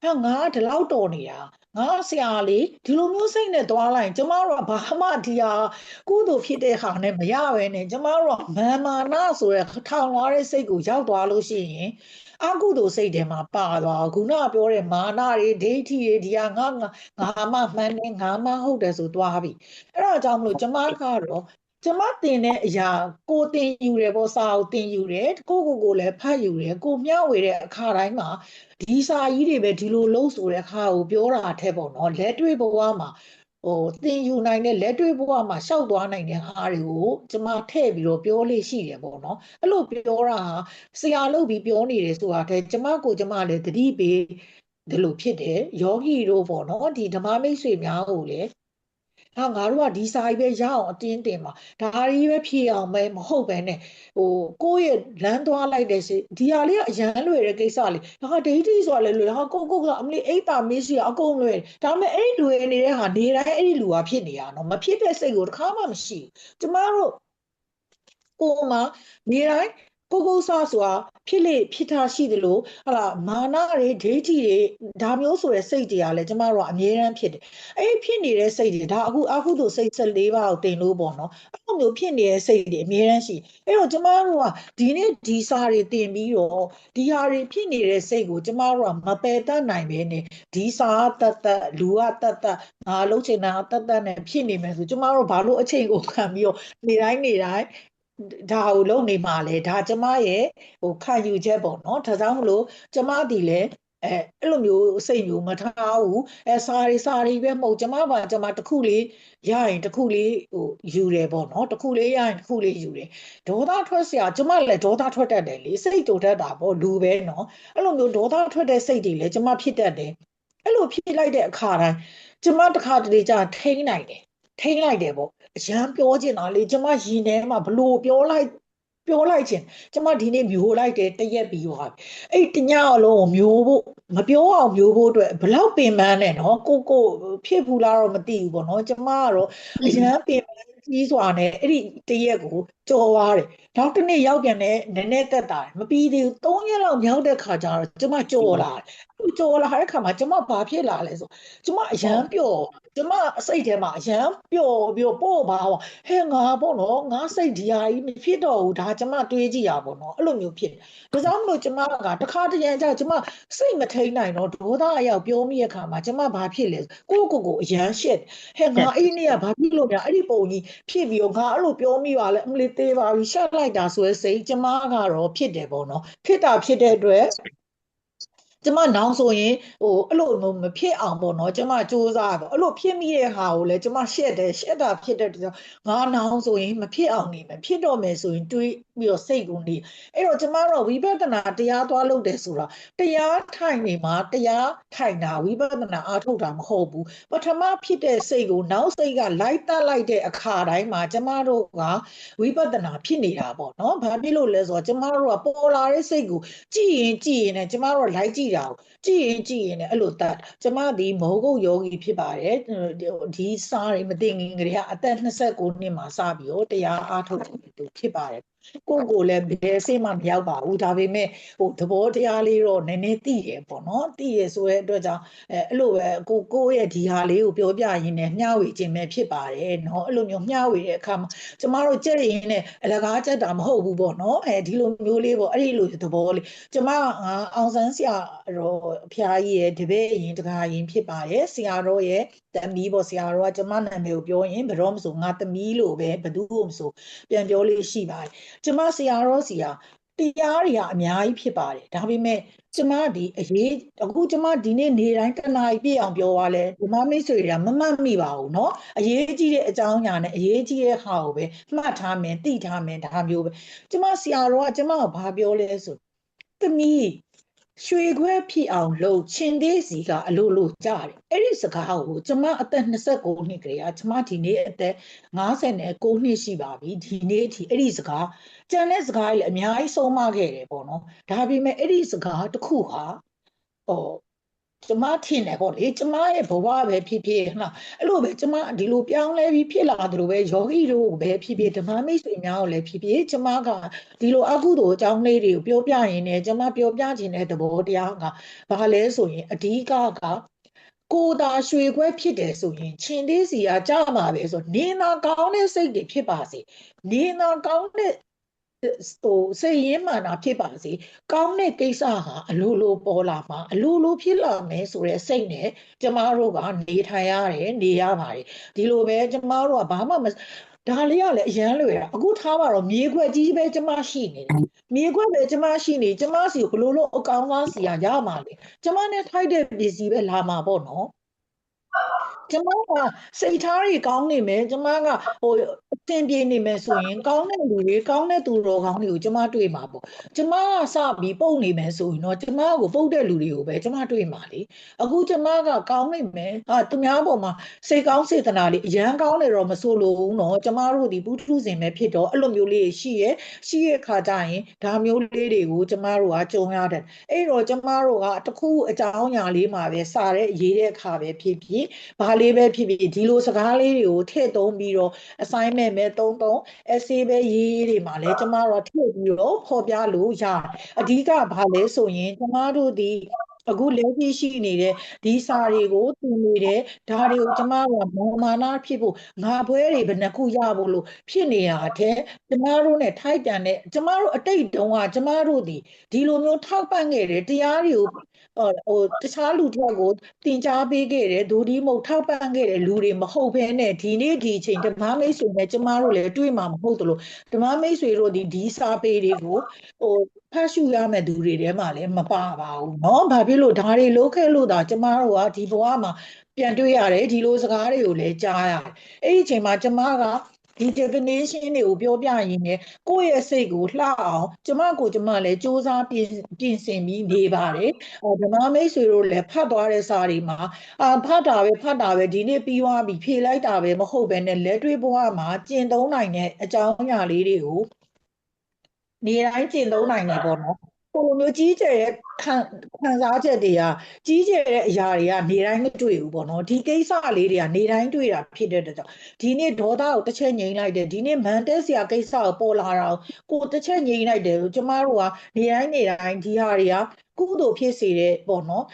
ဟာငါဒီလောက်တော်နေတာ ငါဆရာလေဒီလိုမျိုးစိတ်နဲ့သွားလိုက်ကျမတို့ကဘာမှဒီဟာကုသိုလ်ဖြစ်တဲ့ဟာနဲ့မရပဲနဲ့ကျမတို့ကမာနဆိုရထောင်သွားတဲ့စိတ်ကိုရောက်သွားလို့ရှိရင်အကုသိုလ်စိတ်တွေမှာပါသွားခုနပြောတဲ့မာနတွေဒိဋ္ဌိတွေဒီဟာငါမှမှန်တယ်ငါမှဟုတ်တယ်ဆိုသွားပြီအဲ့ဒါကြောင့်မလို့ကျမကတော့ကျမတင်တဲ့အရာကိုတင်ယူတယ်ပေါ့စာကိုတင်ယူတယ်ကိုလည်းဖတ်ယူတယ်ကိုမျှဝေတဲ့အခါတိုင်းမှာဒီစာကြီးတွေပဲဒီလိုလုံးဆိုတဲ့အခါကိုပြောတာထက်ပေါ့နော်လက်တွေ့ဘဝမှာတင်ယူနိုင်တဲ့လက်တွေ့ဘဝမှာရှောက်သွားနိုင်တဲ့ဟာတွေကိုကျမထည့်ပြီးတော့ပြောလို့ရှိတယ်ပေါ့နော်အဲ့လိုပြောတာဟာဆရာလုပ်ပြီးပြောနေတယ်ဆိုတာတဲ့ကျမလည်းသတိပေးဒီလိုဖြစ်တယ်ယောဂီတို့ပေါ့နော်ဒီဓမ္မမိတ်ဆွေများကိုလည်းငါတို့ကဒီစာကြီးပဲရအောင်အတင်းတင်ပါဒါကြီးပဲဖြည့်အောင်ပဲမဟုတ်ပဲနဲ့ကိုယ့်ရဲ့လမ်းသွားလိုက်တဲ့ဒီဟာလေးကအရန်လွယ်တဲ့ကိစ္စလေးဒါဒိဋ္ဌိဆိုတာလည်းလွယ်ဟာကိုကအမလေးအိတ်တာမေးရှိအကုန်လွယ်ဒါပေမဲ့အဲ့လွယ်နေတဲ့ဟာနေတိုင်းအဲ့ဒီလူကဖြစ်နေတာနော်မဖြစ်တဲ့စိတ်ကိုတစ်ခါမှမရှိဘူးကျမတို့ကိုမှနေတိုင်းကိုစားဆိုတာဖြစ်တာရှိသလိုဟာလာမာနတွေဒိဋ္ဌိတွေဒါမျိုးဆိုတဲ့စိတ်တွေကလည်းကျမတို့ကအမြဲတမ်းဖြစ်တယ်အဲ့ဖြစ်နေတဲ့စိတ်တွေဒါအခုအခုတို့စိတ်14ပါးကိုတင်လို့ပေါ့နော်အဲ့လိုမျိုးဖြစ်နေတဲ့စိတ်တွေအမြဲတမ်းရှိအဲ့တော့ကျမတို့ကဒီနေ့ဒီစာတွေတင်ပြီးတော့ဒီဟာတွေဖြစ်နေတဲ့စိတ်ကိုကျမတို့ကမပယ်တတ်နိုင်ပဲနဲ့ဒီစာတတ်လူကတတ်ငါလုံးချင်တာတတ်နဲ့ဖြစ်နေမယ်ဆိုကျမတို့ဘာလို့အချိန်ကိုခံပြီးတော့နေတိုင်းဒါကိုလုံနေမှာလေဒါကျမရဲ့ခံယူချက်ပေါ့နော်ဒါကြောင့်မလို့ကျမဒီလေအဲ့လိုမျိုးစိတ်မျိုးမထားဘူးစာရီပဲမဟုတ်ကျမတခုလေးရရင်တခုလေးယူတယ်ပေါ့နော်တခုလေးရရင်တခုလေးယူတယ်ဒေါသထွက်စရာကျမလည်းဒေါသထွက်တတ်တယ်လေစိတ်တူတတ်တာပေါ့လူပဲနော်အဲ့လိုမျိုးဒေါသထွက်တဲ့စိတ်တွေလည်းကျမဖြစ်တတ်တယ်အဲ့လိုဖြစ်လိုက်တဲ့အခါတိုင်းကျမတစ်ခါတလေကြာထိန်းလိုက်တယ်ပေါ့အရန်ပြောချင်တာလေကျမရင်ထဲမှာဘလို့ပြောလိုက်ချင်ကျမဒီနေ့မျိုးလိုက်တယ်တရက်ပြီးသွားပြီအဲ့တညအလုံးကိုမျိုးဖို့မပြောအောင်မျိုးဖို့အတွက်ဘလောက်ပင်ပန်းနဲ့နော်ကိုဖြစ်ဘူးလားတော့မသိဘူးပေါ့နော်ကျမကတော့အရန်ပင်ပန်းကြီးစွာနဲ့အဲ့ဒီတရက်ကိုကြော်သွားတယ်နောက်တစ်နေ့ရောက်ပြန်တဲ့နည်းနည်းတက်တာမပြီးသေးဘူး3ရက်လောက်မြောက်တဲ့ခါကျတော့ကျမကြော်လာတယ်ကြော်လာတဲ့ခါမှာကျမဘာဖြစ်လာလဲဆိုကျမအရန်ပျော်ကျမစိတ်ထဲမှာအရန်ပျော်ပြီးပို့ပါဟဲ့ငါပေါ့နော်ငါစိတ်ဒီဟာကြီးမဖြစ်တော့ဘူးဒါကျမတွေးကြည့်ရပေါ့နော်အဲ့လိုမျိုးဖြစ်တယ်ဒါကြောင့်မလို့ကျမကတခါတရံကျကျမစိတ်မထိန်နိုင်တော့ဒေါသအရောက်ပြောမိတဲ့ခါမှာကျမဘာဖြစ်လဲကိုအရန်ရှက်ဟဲ့ငါအဲ့နေ့ကဘာဖြစ်လို့များအဲ့ဒီပုံကြီးဖြစ်ပြီးတော့ငါအဲ့လိုပြောမိပါလဲအမလေးသေးပါပြီရှက်လိုက်တာဆိုရဲစိတ်ကျမကတော့ဖြစ်တယ်ပေါ့နော်ဖြစ်တဲ့အတွက်ကျမနောင်ဆိုရင်အဲ့လိုမဖြစ်အောင်ပေါ့နော်ကျမစူးစမ်းပေါ့အဲ့လိုဖြစ်မိတဲ့ဟာကိုလည်းကျမရှက်တာဖြစ်တဲ့အတွက်ငါနောင်ဆိုရင်မဖြစ်အောင်နေမယ်ဖြစ်တော့မယ်ဆိုရင်တွေးပြီးတော့စိတ်ကိုနေအဲ့တော့ကျမတို့ဝိပဿနာတရားသွားလုပ်တယ်ဆိုတာတရားထိုင်နေမှာတရားထိုင်တာဝိပဿနာအားထုတ်တာမဟုတ်ဘူးပထမဖြစ်တဲ့စိတ်ကိုနောက်စိတ်ကလိုက်တတ်လိုက်တဲ့အခါတိုင်းမှာကျမတို့ကဝိပဿနာဖြစ်နေတာပေါ့နော်ဘာဖြစ်လို့လဲဆိုတော့ကျမတို့ကပေါ်လာတဲ့စိတ်ကိုကြည့်ရင်နဲ့ကျမတို့လိုက်ကြည့်တာကြည့်ရင်လည်းအဲ့လိုတတ်ကျမဒီမောဂုတ်ယောဂီဖြစ်ပါတယ်ဒီစားတွေမသိငင်ကလေးကအသက်29နှစ်မှာစပြီးတော့တရားအားထုတ်သူဖြစ်ပါတယ်ကိုလည်းဘယ်စိတ်မှမရောက်ပါဘူးဒါပေမဲ့သဘောတရားလေးတော့နည်းနည်းသိတယ်ပေါ့နော်သိရဆိုတဲ့အတွက်ကြောင့်အဲ့လိုပဲကိုရဲ့ဒီဟာလေးကိုပြောပြရင်းနဲ့မျှဝေခြင်းပဲဖြစ်ပါတယ်နော်အဲ့လိုမျိုးမျှဝေတဲ့အခါမှာကျမတို့ကြက်ရင်နဲ့အလကားကြက်တာမဟုတ်ဘူးပေါ့နော်ဒီလိုမျိုးလေးပေါ့အဲ့ဒီလိုသဘောလေးကျမအောင်ဆန်းဆရာတော်အဖျားကြီးရဲ့တပည့်ရင်တကားရင်ဖြစ်ပါတယ်ဆရာတော်ရဲ့သမီးပေါ့ဆရာတော်ကကျမနာမည်ကိုပြောရင်ဘယ်တော့မှဆိုငါသမီးလို့ပဲဘယ်သူမှမဆိုပြန်ပြောလေးရှိပါတယ်ကျမဆရာတော်စီဟာတရားတွေကအများကြီးဖြစ်ပါတယ်ဒါပေမဲ့ကျမဒီအခုကျမဒီနေ့နေတိုင်းတနားပြည့်အောင်ပြောရလဲဒီမမိတ်ဆွေတွေကမမှတ်မိပါဘူးเนาะအရေးကြီးတဲ့အကြောင်းအရာနဲ့အရေးကြီးတဲ့ဟာကိုပဲမှတ်ထားမယ်သိထားမယ်ဒါမျိုးပဲကျမဆရာတော်ကကျမကိုဘာပြောလဲဆိုသမီးရွှေခွဲဖြစ်အောင်လုပ်ချင်းသေးစီကအလိုကြားတယ်အဲ့ဒီစကားကိုကျမအသက်29နှစ်ကလေးကကျမဒီနေ့အသက်59နှစ်ရှိပါပြီဒီနေ့အထိအဲ့ဒီစကားကျန်တဲ့စကားတွေလည်းအများကြီးဆုံးမခဲ့တယ်ပေါ့နော်ဒါပေမဲ့အဲ့ဒီစကားတစ်ခုဟာကျမထင်တယ်ပေါ့လေကျမရဲ့ဘဝပဲဖြစ်ဖြစ်နော်အဲ့လိုပဲကျမဒီလိုပြောင်းလဲပြီးဖြစ်လာသလိုပဲယောဂီတို့ပဲဖြစ်ဖြစ်ဓမ္မမိတ်ဆွေများကိုလည်းဖြစ်ဖြစ်ကျမကဒီလိုအကုသိုလ်အကြောင်းလေးတွေကိုပြောပြရင်းနဲ့ကျမပြောပြခြင်းတဲ့သဘောတရားကဘာလဲဆိုရင်အဓိက ကိုသာရွှေခွဲဖြစ်တယ်ဆိုရင်ချင်းသေးစီကကြမှာပဲဆိုနေနာကောင်းတဲ့စိတ်တွေဖြစ်ပါစေနေနာကောင်းတဲ့စိတ်ရင်းမှန်တာဖြစ်ပါစေကောင်းတဲ့ကိစ္စဟာအလိုလိုပေါ်လာမှာအလိုလိုဖြစ်လာမယ်ဆိုတဲ့စိတ်နဲ့ကျမတို့ကနေထိုင်ရတယ်နေရပါတယ်ဒီလိုပဲကျမတို့ကဘာမှမဒါလေးကလည်းအရန်လွယ်တာအခုထားပါတော့မြေခွက်ကြီးပဲကျမရှိနေတယ်မြေခွက်ပဲကျမရှိနေကျမစီဘလို့လို့အကောင်းသားစီရမှာလေကျမနဲ့ထိုက်တဲ့ပစ္စည်းပဲလာမှာပေါ့နော်ကျမကစိတ်ထားတွေကောင်းနေမယ်ကျမကဟိုအသင်ပြေနေမယ်ဆိုရင်ကောင်းတဲ့လူတွေကောင်းတဲ့သူတော်ကောင်းတွေကိုကျမတွေ့မှာပေါ့ကျမကစပြီးပုတ်နေမယ်ဆိုရင်တော့ကျမကိုပုတ်တဲ့လူတွေကိုပဲကျမတွေ့မှာလေအခုကျမကကောင်းနေမယ်သူများပေါ်မှာစိတ်ကောင်းစေတနာလေးအရန်ကောင်းနေတော့မဆိုလို့နော်ကျမတို့ဒီပုထုဇဉ်ပဲဖြစ်တော့အဲ့လိုမျိုးလေးရှိရဲ့ခါကြရင်ဒါမျိုးလေးတွေကိုကျမတို့ကကြုံရတယ်အဲ့တော့ကျမတို့ကတခုအကြောင်းအရာလေးမှာပဲစားတဲ့ရေးတဲ့အခါပဲဖြစ်ဖြစ်ဘာလေးပဲဖြစ်ဖြစ်ဒီလိုစကားလေးတွေကိုထည့်သုံးပြီးတော့ assignment ပဲသုံး essay ပဲရေးတွေမှာလဲကျမတို့ထည့်ပြီးတော့ဖော်ပြလို့ရတယ်အဓိကဘာလဲဆိုရင်ကျမတို့ဒီအခုလက်ရှိနေတဲ့ဒီစာတွေကိုသင်နေတဲ့ဒါတွေကိုကျမတို့ကမာနဖြစ်ဖို့ငါဘွဲတွေဘယ်နှခုရဖို့လို့ဖြစ်နေရတဲ့ကျမတို့ ਨੇ ထိုက်တန်တဲ့ကျမတို့အတိတ်တုန်းကကျမတို့ဒီလိုမျိုးထောက်ပံ့ခဲ့တယ်တရားတွေကိုတခြားလူတစ်ယောက်ကိုတင်ကြားပေးခဲ့တယ်ဒိုဒီမဟုတ်ထောက်ပံ့ခဲ့တဲ့လူတွေမဟုတ်ဘဲနဲ့ဒီနေ့ဒီအချိန်ဓမ္မမိတ်ဆွေနဲ့ကျမတို့လည်းတွေ့မှာမဟုတ်သလိုဓမ္မမိတ်ဆွေတို့ဒီစာပေတွေကိုဖတ်ရှုရမယ့်သူတွေထဲမှာလည်းမပါပါဘူးเนาะဘာဖြစ်လို့ဒါတွေလုပ်ခဲ့လို့ဒါကျမတို့ကဒီဘဝမှာပြန်တွေ့ရတယ်ဒီလိုစကားတွေကိုလည်းကြားရတယ်အဲ့ဒီအချိန်မှာကျမကဒီ definition တွေကိုပြောပြရင်းနဲ့ကိုယ့်ရဲ့စိတ်ကိုလှအောင်ကျမလည်းစူးစမ်းပြင်ဆင်ပြီးနေပါတယ်ဓမ္မမိတ်ဆွေတို့လည်းဖတ်သွားတဲ့စာတွေမှာဖတ်တာပဲဒီနေ့ပြီးသွားပြီဖြေလိုက်တာပဲမဟုတ်ဘဲနဲ့လက်တွေ့ဘဝမှာကျင့်သုံးနိုင်တဲ့အကြောင်းအရာလေးတွေကိုနေတိုင်းကျင့်သုံးနိုင်တယ်ပေါ့နော်ကိုလိုမျိုးကြီးကျယ်တဲ့ခံစားချက်တွေကကြီးကျယ်တဲ့အရာတွေကနေတိုင်းမတွေ့ဘူးပေါ့နော်ဒီကိစ္စလေးတွေကနေတိုင်းတွေ့တာဖြစ်တဲ့ကြောင့်ဒီနေ့ဒေါသကိုတစ်ချက်ငြိမ်းလိုက်တယ်ဒီနေ့မန်တက်စရာကိစ္စကိုပေါ်လာတာကိုတစ်ချက်ငြိမ်းလိုက်တယ်ကျမတို့ကနေတိုင်းဒီဟာတွေကကုသိုလ်ဖြစ်စေတဲ့ပေါ့နော်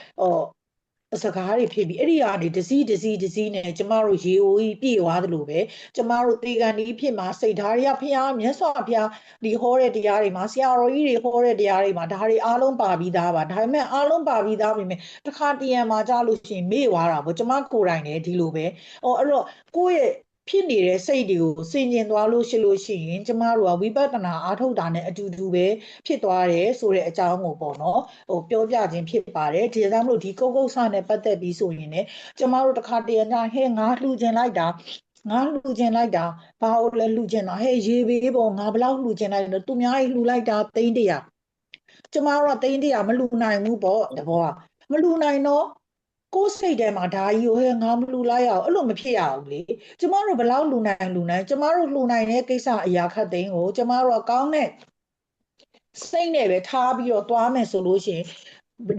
စကားတွေဖြစ်ပြီးအဲ့ဒီကနေတစည်းနဲ့ကျမတို့ရေအိုကြီးပြည့်သွားသလိုပဲကျမတို့တေကန်ဒီဖြစ်မှာစိတ်ဓာတ်တွေကဖျားမြတ်စွာဘုရားဒီဟောတဲ့တရားတွေမှာဆရာတော်ကြီးတွေဟောတဲ့တရားတွေမှာဒါတွေအားလုံးပါပြီးသားပါဒါပေမဲ့အားလုံးပါပြီးသားပြင်မဲ့တစ်ခါတရံမှာကြားလို့ရှိရင်မေ့သွားတာပေါ့ကျမကိုယ်တိုင်လည်းဒီလိုပဲအဲ့တော့ကိုယ့်ရဲ့ဖြစ်နေတဲ့စိတ်တွေကိုစင်ကျင်သွားလို့ရှိရင်ကျမတို့ကဝိပဿနာအားထုတ်တာနဲ့အတူတူပဲဖြစ်သွားတယ်ဆိုတဲ့အကြောင်းကိုပေါ့နော်ပြောပြခြင်းဖြစ်ပါတယ်ဒီကြောင့်မလို့ဒီကုတ်ဆနဲ့ပတ်သက်ပြီးဆိုရင်လည်းကျမတို့တစ်ခါတရံဟဲ့ငါလှူခြင်းလိုက်တာဘာလို့လဲလှူခြင်းတာဟဲ့ရေးပေးပေါ့ငါဘလောက်လှူခြင်းလိုက်တော့သူများကြီးလှူလိုက်တာ300ကျမတို့က300မလှူနိုင်ဘူးပေါ့တဘောကမလှူနိုင်တော့ကိုယ်စိတ်ထဲမှာဒါကြီးကိုဟဲ့ငါမလှူလိုက်ရအောင်အဲ့လိုမဖြစ်ရဘူးလေကျမတို့ဘယ်လောက်လှူနိုင်ကျမတို့လှူနိုင်တဲ့ကိစ္စအရာခတ်သိမ်းကိုကျမတို့ကကောင်းတဲ့စိတ်နဲ့ပဲထားပြီးတော့သွားမယ်ဆိုလို့ရှိရင်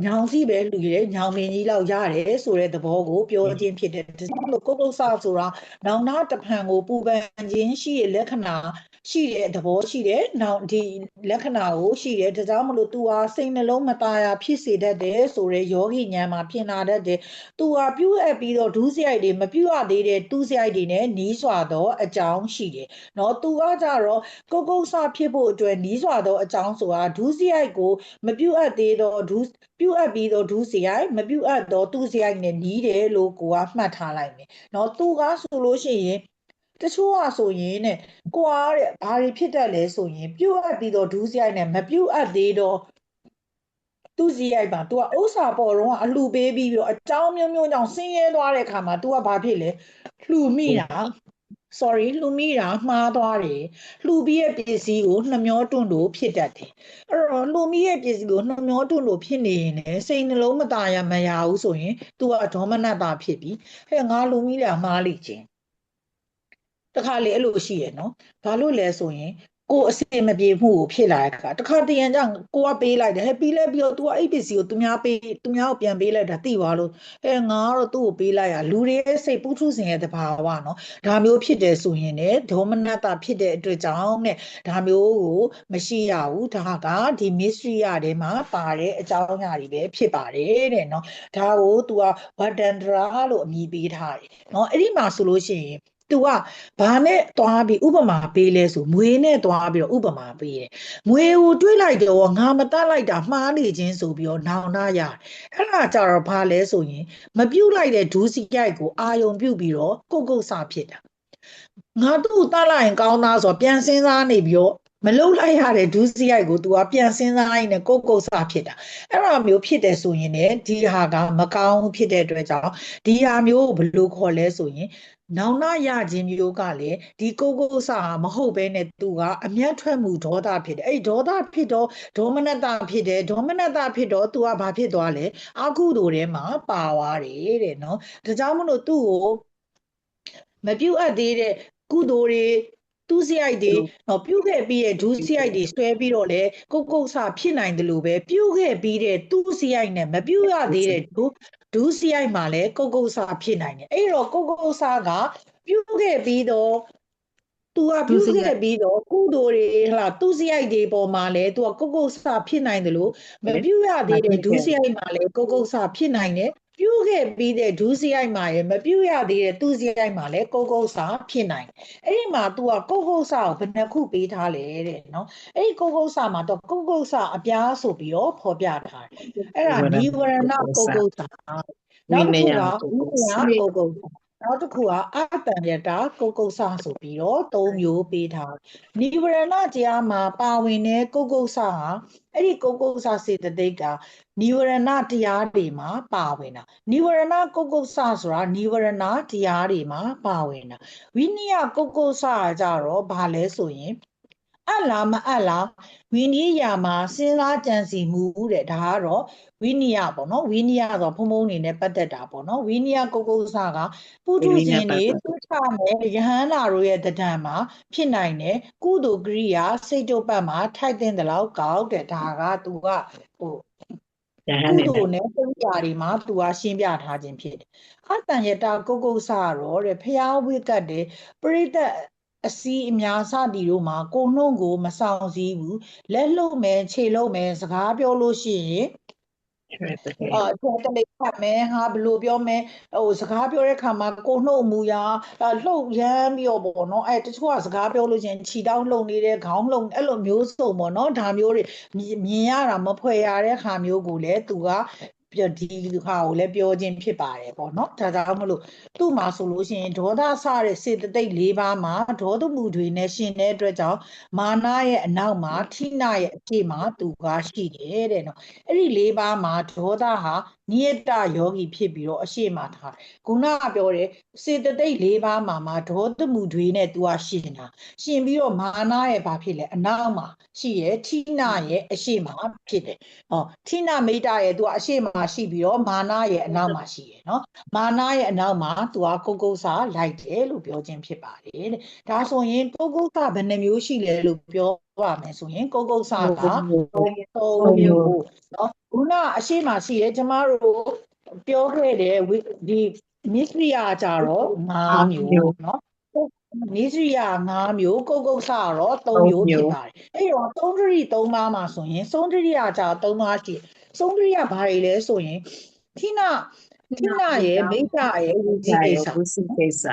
ညောင်စီပဲလူရဲညောင်မင်းကြီးလောက်ရတယ်ဆိုတဲ့သဘောကိုပြောခြင်းဖြစ်တယ်ဒါကြောင့်မို့ကုတ်ဆိုတာနောင်နာတဖန်ကိုပူပန်ခြင်းရှိတဲ့လက္ခဏာရှိတဲ့သဘောရှိတယ်နောက်ဒီလက္ခဏာကိုရှိတယ်ဒါကြောင့်မလို့ तू ဟာစိတ်နှလုံးမသားရဖြစ်စေတတ်တယ်ဆိုတဲ့ယောဂီဉာဏ်မှာဖြစ်လာတတ်တယ် तू ဟာပြုအပ်ပြီးတော့ဒုစရိုက်တွေမပြုတ်သေးတဲ့သူစရိုက်တွေနဲ့နီးစွာသောအကြောင်းရှိတယ်เนาะ तू ကကြတော့ကုတ်ဆဖြစ်ဖို့အတွက်နီးစွာသောအကြောင်းဆိုတာဒုစရိုက်ကိုမပြုတ်သေးတော့ပြုတ်ပြီးတော့ဒုစရိုက်မပြုတ်တော့သူစရိုက်နဲ့နီးတယ်လို့ကိုကမှတ်ထားလိုက်မယ်เนาะ तू ကဆိုလို့ရှိရင်တချို့ဟာဆိုရင်နဲ့ကိုအားတဲ့ဘာတွေဖြစ်တတ်လဲဆိုရင်ပြုတ်ပြီးတော့ဒုစရိုက်နဲ့မပြုတ်သေးတော့သူစရိုက်ပါ तू ကဥစ္စာပေါ်တော့အလှပေးပြီးတော့အကြောင်းမျိုးကြောင့်ဆင်းရဲသွားတဲ့အခါမှာ तू ကဘာဖြစ်လဲလှူမိတာလှူမိတာမှားသွားတယ်လှူပြီးရဲ့ပစ္စည်းကိုနှမျောတွန့်လို့ဖြစ်တတ်တယ်အဲ့တော့လှူမိရဲ့ပစ္စည်းကိုနှမျောတွန့်လို့ဖြစ်နေရင်လည်းစိတ်နှလုံးမသားရမရဘူးဆိုရင် तू ကဒေါမနတာဖြစ်ပြီးဟဲ့ငါလှူမိတာမှားလိမ့်ချင်းတခါလေအဲ့လိုရှိရနော်ဘာလို့လဲဆိုရင် ကိုအစင်မပြေမှုကိုဖြစ်လာတဲ့အခါတခါတရံကြောင့်ကိုကပေးလိုက်တယ်ဟဲ့ပြီးလဲပြီးတော့ तू ကအဲ့ပစ္စည်းကိုသူများကိုပြန်ပေးလိုက်တာသိသွားလို့ငါကတော့သူ့ကိုပေးလိုက်ရလူတွေရဲ့စိတ်ပုထုဇဉ်ရဲ့တဘာဝနော်ဒါမျိုးဖြစ်တယ်ဆိုရင်လည်းဒေါမနတာဖြစ်တဲ့အတွက်ကြောင့်နဲ့ဒါမျိုးကိုမရှိရဘူးဒါကဒီ mystery ရထဲမှာပါတဲ့အကြောင်းအရာတွေပဲဖြစ်ပါတယ်တဲ့နော်ဒါကို तू ကဝတ္တန္တရာလို့အမည်ပေးထားတယ်နော်အဲ့ဒီမှာဆိုလို့ရှိရင်သူကဘာနဲ့သွားပြီးဥပမာပေးလဲဆိုမွေနဲ့သွားပြီးတော့ဥပမာပေးတယ်မွေကိုတွေးလိုက်တော့ငါမတတ်လိုက်တာမှားနေခြင်းဆိုပြီးတော့နောင်နာရတယ်အဲ့ဒါကြတော့ဘာလဲဆိုရင်မပြုတ်လိုက်တဲ့ဒူးစီရိုက်ကိုအာယုံပြုတ်ပြီးတော့ကုတ်စဖြစ်တာငါသူ့ကိုတတ်လိုက်ရင်ကောင်းသားဆိုတော့ပြန်စဉ်းစားနေပြီးတော့မလုံလိုက်ရတဲ့ဒူးစီရိုက်ကို तू ကပြန်စဉ်းစားရင်းနဲ့ကုတ်စဖြစ်တာအဲ့လိုမျိုးဖြစ်တယ်ဆိုရင်လည်းဒီဟာကမကောင်းဖြစ်တဲ့အတွက်ကြောင့်ဒီဟာမျိုးကိုဘယ်လိုခေါ်လဲဆိုရင်နောင်နာရခြင်းမျိုးကလည်းဒီကုတ်စာမဟုတ်ဘဲနဲ့သူကအမျက်ထွက်မှုဒေါသဖြစ်တယ်အဲ့ဒေါသဖြစ်တော့ဒေါမနတာဖြစ်တယ်ဒေါမနတာဖြစ်တော့သူကဘာဖြစ်သွားလဲအကုသိုလ်ထဲမှာပါသွားတယ်တဲ့နော်ဒါကြောင့်မလို့သူ့ကိုမပြုတ်အပ်သေးတဲ့ကုသိုလ်တွေသူစရိုက်တွေပြုတ်ခဲ့ပြီးတဲ့ဒုစရိုက်တွေဆွဲပြီးတော့လေကုတ်စာဖြစ်နိုင်တယ်လို့ပဲပြုတ်ခဲ့ပြီးတဲ့သူစရိုက်နဲ့မပြုတ်ရသေးတဲ့ဒုစရိုက်မှာလည်းကုတ်စာဖြစ်နိုင်တယ်အဲ့တော့ကုတ်စာကပြုတ်ခဲ့ပြီးတော့သူကပြုတ်ခဲ့ပြီးတော့ကုသိုလ်တွေဟလာသူစရိုက်တွေပေါ်မှာလည်းသူကကုတ်စာဖြစ်နိုင်တယ်လို့မပြုတ်ရသေးတဲ့ဒုစရိုက်မှာလည်းကုတ်စာဖြစ်နိုင်တယ်ပြုတ်ခဲ့ပြီးတဲ့ဒုစရိုက်မှာရမပြုတ်ရသေးတဲ့သူစရိုက်မှာလည်းကုတ်စာဖြစ်နိုင်အဲ့ဒီမှာ तू ကကုတ်စာကိုဘယ်နှခုပေးထားလဲတဲ့နော်အဲ့ဒီကုတ်စာမှာတော့ကုတ်စာအပြားဆိုပြီးတော့ဖော်ပြထားတယ်အဲ့ဒါနိဝရဏကုတ်စာနောက်တစ်ခုကဝိနည်းကုတ်စာနောက်တစ်ခုကအတန်ယတာကုတ်စာဆိုပြီးတော့၃မျိုးပေးထားနိဝရဏတရားမှာပါဝင်တဲ့ကုတ်စာဟာအဲ့ဒီကုတ်စာစေတသိက်ကနိဝရဏတရားတွေမှာပါဝင်တာနိဝရဏကုတ်စာဆိုတာနိဝရဏတရားတွေမှာပါဝင်တာဝိနည်းကုတ်စာကြတော့ဘာလဲဆိုရင်အလားမအလားဝိနည်းရာမှာစဉ်းစားကြံစီမှုတဲ့ဒါကတော့ဝိနည်းပေါ့နော်ဝိနည်းဆိုဖုံဖုံနေနဲ့ပတ်သက်တာပေါ့နော်ဝိနည်းကုတ်စာကပုထုဇဉ်တွေသူချနဲ့ယဟန္တာတို့ရဲ့တဏ္ဍာမှာဖြစ်နိုင်တယ်ကုသိုလ်ကရိယာစိတ်တုပ်ပတ်မှာထိုက်တဲ့လောက်ကောက်တဲ့ဒါကသူကဟိုကုသိုလ်နဲ့ပုရိယာတွေမှာသူကရှင်းပြထားခြင်းဖြစ်တယ်အတန်ယတာကုတ်စာတော့တဲ့ဖျားဝိကတ်တဲ့ပရိသတ်အစီအများစသည်တို့မှာကိုနှုံကိုမဆောင်စည်းဘူးလက်လှုပ်မယ်ခြေလှုပ်မယ်စကားပြောလို့ရှိရင်ချွဲတလေဖတ်မယ်ဟာဘလို့ပြောမယ်ဟိုစကားပြောတဲ့ခါမှာကိုနှုတ်မူရာလှုပ်ရမ်းပြီးတော့ပေါ့နော်တချို့ကစကားပြောလို့ချင်းခြိတောင်းလှုပ်နေတဲ့ခေါင်းလှုပ်အဲ့လိုမျိုးစုံပေါ့နော်ဒါမျိုးတွေမြင်ရတာမဖွယ်ရတဲ့ခါမျိုးကိုလည်းသူကဒီဟာကိုလည်းပြောခြင်းဖြစ်ပါတယ်ပေါ့နော်ဒါကြောင့်မလို့သူ့မှာဆိုလို့ရှိရင်ဒေါသစတဲ့စေတသိက်၄ပါးမှာဒေါသမှုတွေနဲ့ရှင်တဲ့အတွက်ကြောင့်မာနရဲ့အနောက်မှာထိနရဲ့အဖြစ်မှာသူကရှိတယ်တဲ့နော်အဲ့ဒီ၄ပါးမှာဒေါသဟာနိယတယောဂီဖြစ်ပြီးတော့အရှိမထားခုနကပြောတယ်စေတသိက်၄ပါးမှာဒေါသမှုတွေနဲ့သူကရှင်တာရှင်ပြီးတော့မာနရဲ့ဘာဖြစ်လဲအနောက်မှာရှိရဲ့ထိနရဲ့အရှိမဖြစ်တယ်ထိနမိတ်တရဲ့သူကအရှိမရှိပြီးတော့မာနရဲ့အနောက်မှာရှိရယ်နော်မာနရဲ့အနောက်မှာသူကကုတ်စာလိုက်တယ်လို့ပြောခြင်းဖြစ်ပါတယ်တဲ့ဒါဆိုရင်ကုတ်စာဘယ်နှမျိုးရှိလဲလို့ပြောပါမယ်ဆိုရင်ကုတ်စာက၃မျိုးနော်ခုနအရှိမရှိရယ်ကျမတို့ပြောခဲ့တဲ့ဒီမစ္စရိယကြတော့၅မျိုးနော်မစ္စရိယ၅မျိုးကုတ်စာတော့၃မျိုးဖြစ်ပါတယ်အဲ့တော့သုံးတရိ၃ပါးမှာဆိုရင်သုံးတရိယကြတော့၃ပါးရှိသုံးတရိယဘာတွေလဲဆိုရင်ထိနရဲ့မိတ်တရဲ့ဝိဇိကိစ္စ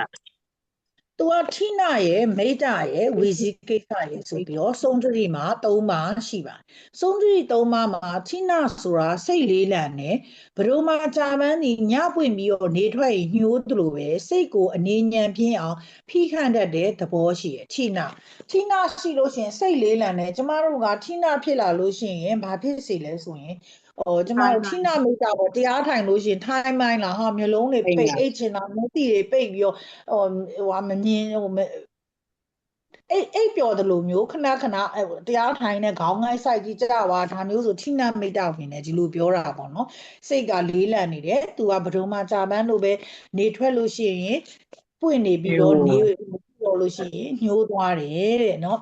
သူကထိနရဲ့မိတ်တရဲ့ဝိဇိကိစ္စရဲ့ဆိုပြီးတော့သုံးတရိမှာ၃ပါးရှိပါတယ်သုံးတရိ၃ပါးမှာထိနဆိုတာစိတ်လေးလံနဲ့ဘယ်လိုမှကြာပန်းဒီညပွင့်ပြီးတော့နေထွက်ရင်ညှိုးသလိုပဲစိတ်ကိုအနေဉာဏ်ပြင်းအောင်ဖိခန့်တတ်တဲ့သဘောရှိရဲ့ထိနရှိလို့ရှိရင်စိတ်လေးလံနဲ့ကျမတို့ကထိနဖြစ်လာလို့ရှိရင်ဘာဖြစ်စေလဲဆိုရင်ကျမတို့ထိနမိတ်တာပေါ့တရားထိုင်လို့ရှိရင်ထိုင်မိုင်းလားဟာမျိုးလုံးတွေပိတ်အိတ်ချင်တာမျက်စိတွေပိတ်ပြီးတော့မမြင်အိတ်ပျော်တယ်လို့မျိုးခဏတရားထိုင်နဲ့ခေါင်းငိုက်ဆိုင်ကြီးကြွားဒါမျိုးဆိုထိနမိတ်တာဝင်တယ်ဒီလိုပြောတာပေါ့နော်စိတ်ကလေးလံနေတယ်သူကဘဒုံမှာကြာပန်းလို့ပဲနေထွက်လို့ရှိရင်ပွင့်နေပြီးတော့နေပြောလို့ရှိရင်ညှိုးသွားတယ်တဲ့နော်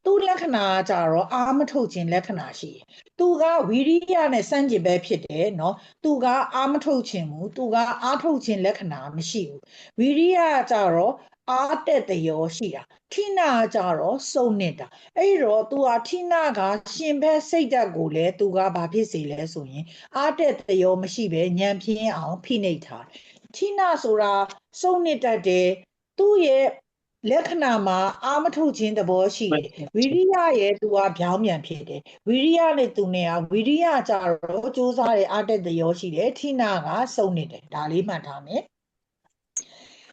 သူ့လက္ခဏာကြတော့အာမထုတ်ခြင်းလက္ခဏာရှိတယ်သူကဝီရိယနဲ့စန့်ကျင်ပဲဖြစ်တယ်နော်သူကအာမထုတ်ခြင်းဘူးသူကအာထုတ်ခြင်းလက္ခဏာမရှိဘူးဝီရိယကြတော့အားတက်တရောရှိတာထိနာကြတော့စုံနေတာအဲ့တော့ तू ဟာထိနာကရှင်ဘက်စိတ်ဓာတ်ကိုလည်း तू ကဘာဖြစ်စေလဲဆိုရင်အားတက်တရောမရှိပဲညံပြင်းအောင်ဖိနှိပ်ထားထိနာဆိုတာစုံနေတတ်တယ်သူ့ရဲ့လက္ခဏာမှာအာမထုတ်ခြင်းသဘောရှိတယ်ဝီရိယရဲ့ तू ကပြောင်းပြန်ဖြစ်တယ်ဝီရိယနဲ့ तू နဲ့ဝီရိယကြတော့စူးစမ်းတဲ့အားတက်တရောရှိတယ်ထိနာကစုံနေတယ်ဒါလေးမှတ်ထားမယ်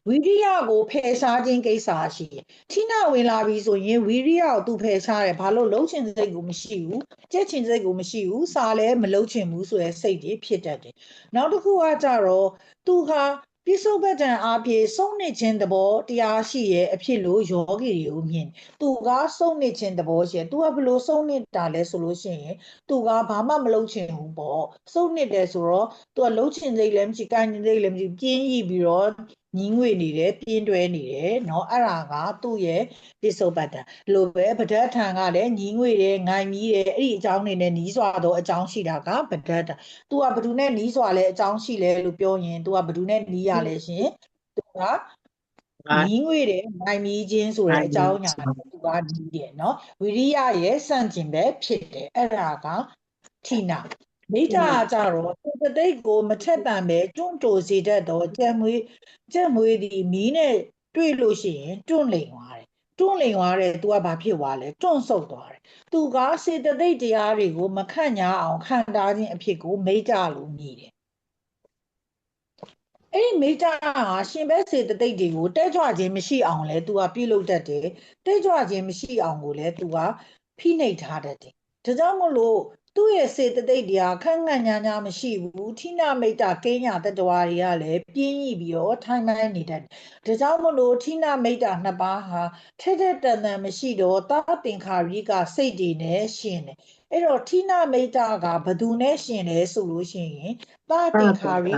ဝီရိယကိုဖယ်ရှားခြင်းကိစ္စရှိတယ်။ထိနာဝင်လာပြီဆိုရင်ဝီရိယကိုသူဖယ်ရှားတယ်။ဘာလို့လှုပ်ချင်စိတ်ကိုမရှိဘူး။ကြက်ချင်စိတ်ကိုမရှိဘူး။စာလည်းမလှုပ်ချင်ဘူးဆိုတဲ့စိတ်တွေဖြစ်တတ်တယ်။နောက်တစ်ခုကကြတော့သူဟာပြစ္ဆုတ်ပတ္တန်အဖြစ်စုံနေခြင်းသဘောတရားရှိရဲ့အဖြစ်လို့ယောဂီတွေကိုမြင်။သူကစုံနေခြင်းသဘောရှိရဲ့။ तू ကဘယ်လိုစုံနေတာလဲဆိုလို့ရှိရင် तू ကဘာမှမလုပ်ချင်ဘူးပေါ့။စုံနေတယ်ဆိုတော့ तू ကလှုပ်ချင်စိတ်လည်းမရှိ၊ကိုင်ချင်စိတ်လည်းမရှိပြင်းရည်ပြီးတော့ညီငွေနေတယ်ပြင်းတွဲနေတယ်เนาะအဲ့ဒါကသူ့ရဲ့ပြစ္ဆုတ်ပတ္တလို့ပဲပဋ္ဌထံကလည်းညီငွေတယ်ငိုင်မီးတယ်အဲ့ဒီအကြောင်းတွေနဲ့နီးစွာတော့အကြောင်းရှိတာကပဋ္ဌထသူကဘယ်သူနဲ့နီးစွာလဲအကြောင်းရှိလဲလို့ပြောရင်သူကဘယ်သူနဲ့နီးရလဲရှင်သူကညီငွေတယ်ငိုင်မီးခြင်းဆိုတဲ့အကြောင်းညာသူကဒီတယ်เนาะဝိရိယရဲ့စန့်ကျင်ပဲဖြစ်တယ်အဲ့ဒါကထိနာမိတ္တာကြတော့စေတသိက်ကိုမထက်တန်ပဲတွန့်တိုစေတတ်တော့ကြက်မွေးသည်မီးနဲ့တွေ့လို့ရှိရင်တွန့်လိန်သွားတယ်တွန့်လိန်သွားတယ် तू ကဘာဖြစ်သွားလဲတွန့်ဆုတ်သွားတယ် तू ကစေတသိက်တရားတွေကိုမခန့်ညာအောင်ခံတာခြင်းအဖြစ်ကိုမိတ္တာလို့မြည်တယ်အဲ့ဒီမိတ္တာဟာရှင်ဘက်စေတသိက်တွေကိုတက်ကြွခြင်းမရှိအောင်လဲ तू ကပြုလုပ်တတ်တယ်တက်ကြွခြင်းမရှိအောင်ကိုလဲ तू ကဖိနှိပ်ထားတတ်တယ်ဒါကြောင့်မို့လို့သူ့ရဲ့စေတသိက်တရားခန့်ညာမရှိဘူးထိနာမိတ္တာကိညာတတ္တဝါတွေကလည်းပြင်းရည်ပြီးတော့ထိုင်မှန်းနေတတ်တယ်ဒါကြောင့်မို့လို့ထိနာမိတ္တာနှစ်ပါးဟာထက်တန်မရှိတော့တာသင်္ခါရိကစိတ်တွေနဲ့ရှင်တယ်အဲ့တော့ထိနာမိတ္တာကဘယ်သူနဲ့ရှင်လဲဆိုလို့ရှိရင်တာသင်္ခါရိ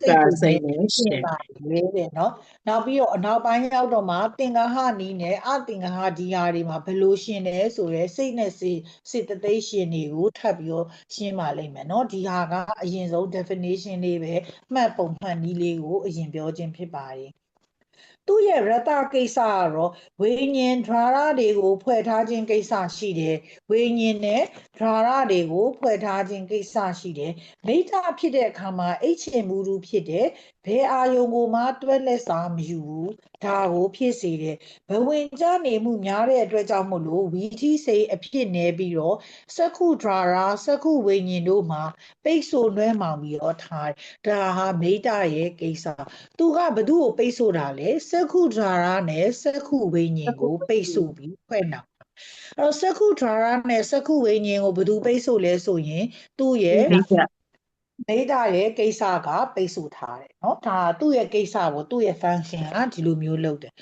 ကစိတ်နဲ့ရှင်ပါတယ်တဲ့เนาะနောက်ပြီးတော့အနောက်ပိုင်းရောက်တော့မှသင်္ဃဟနီးနဲ့အသင်္ဃဟဒီဟာတွေမှာဘယ်လိုရှင်လဲဆိုရဲစိတ်နဲ့စေတသိက်ရှင်တွေကိုထပ်ပြီးတော့ရှင်းပါလိမ့်မယ်เนาะဒီဟာကအရင်ဆုံး definition လေးပဲမှတ်ပုံမှတ်နည်းလေးကိုအရင်ပြောခြင်းဖြစ်ပါတယ်သူ့ရဲ့ရတကိစ္စကတော့ဝိညာဉ်ဓာရတွေကိုဖွဲ့ထားခြင်းကိစ္စရှိတယ်ဝိညာဉ်နဲ့ဓာရတွေကိုဖွဲ့ထားခြင်းကိစ္စရှိတယ်မိတ္တဖြစ်တဲ့အခါမှာအိတ်ချင်မှုလူဖြစ်တဲ့ဘယ်အာယုံကိုမှတွဲလက်စာမယူဘူးဒါကိုဖြစ်စေတယ်ဘဝင်ကြနေမှုများတဲ့အတွက်ကြောင့်မို့လို့ဝီထိစိတ်အဖြစ်နေပြီးတော့စက္ခုဓာရစက္ခုဝိညာဉ်တို့မှာပိတ်ဆို့နှွဲမှောင်ပြီးတော့ထားဒါဟာမိတ္တရဲ့ကိစ္စသူကဘသူ့ကိုပိတ်ဆို့တာလဲစက္ခုဓာရနဲ့စက္ခုဝိညာဉ်ကိုပိတ်ဆို့ပြီးဖွဲ့နှောင်အဲ့တော့စက္ခုဓာရနဲ့စက္ခုဝိညာဉ်ကိုဘသူပိတ်ဆို့လဲဆိုရင်သူ့ရဲ့မိတ္တရဲ့ကိစ္စကပိတ်ဆို့ထားတယ်เนาะဒါသူ့ရဲ့ကိစ္စကိုသူ့ရဲ့ function ကဒီလိုမျိုးလုပ်တယ်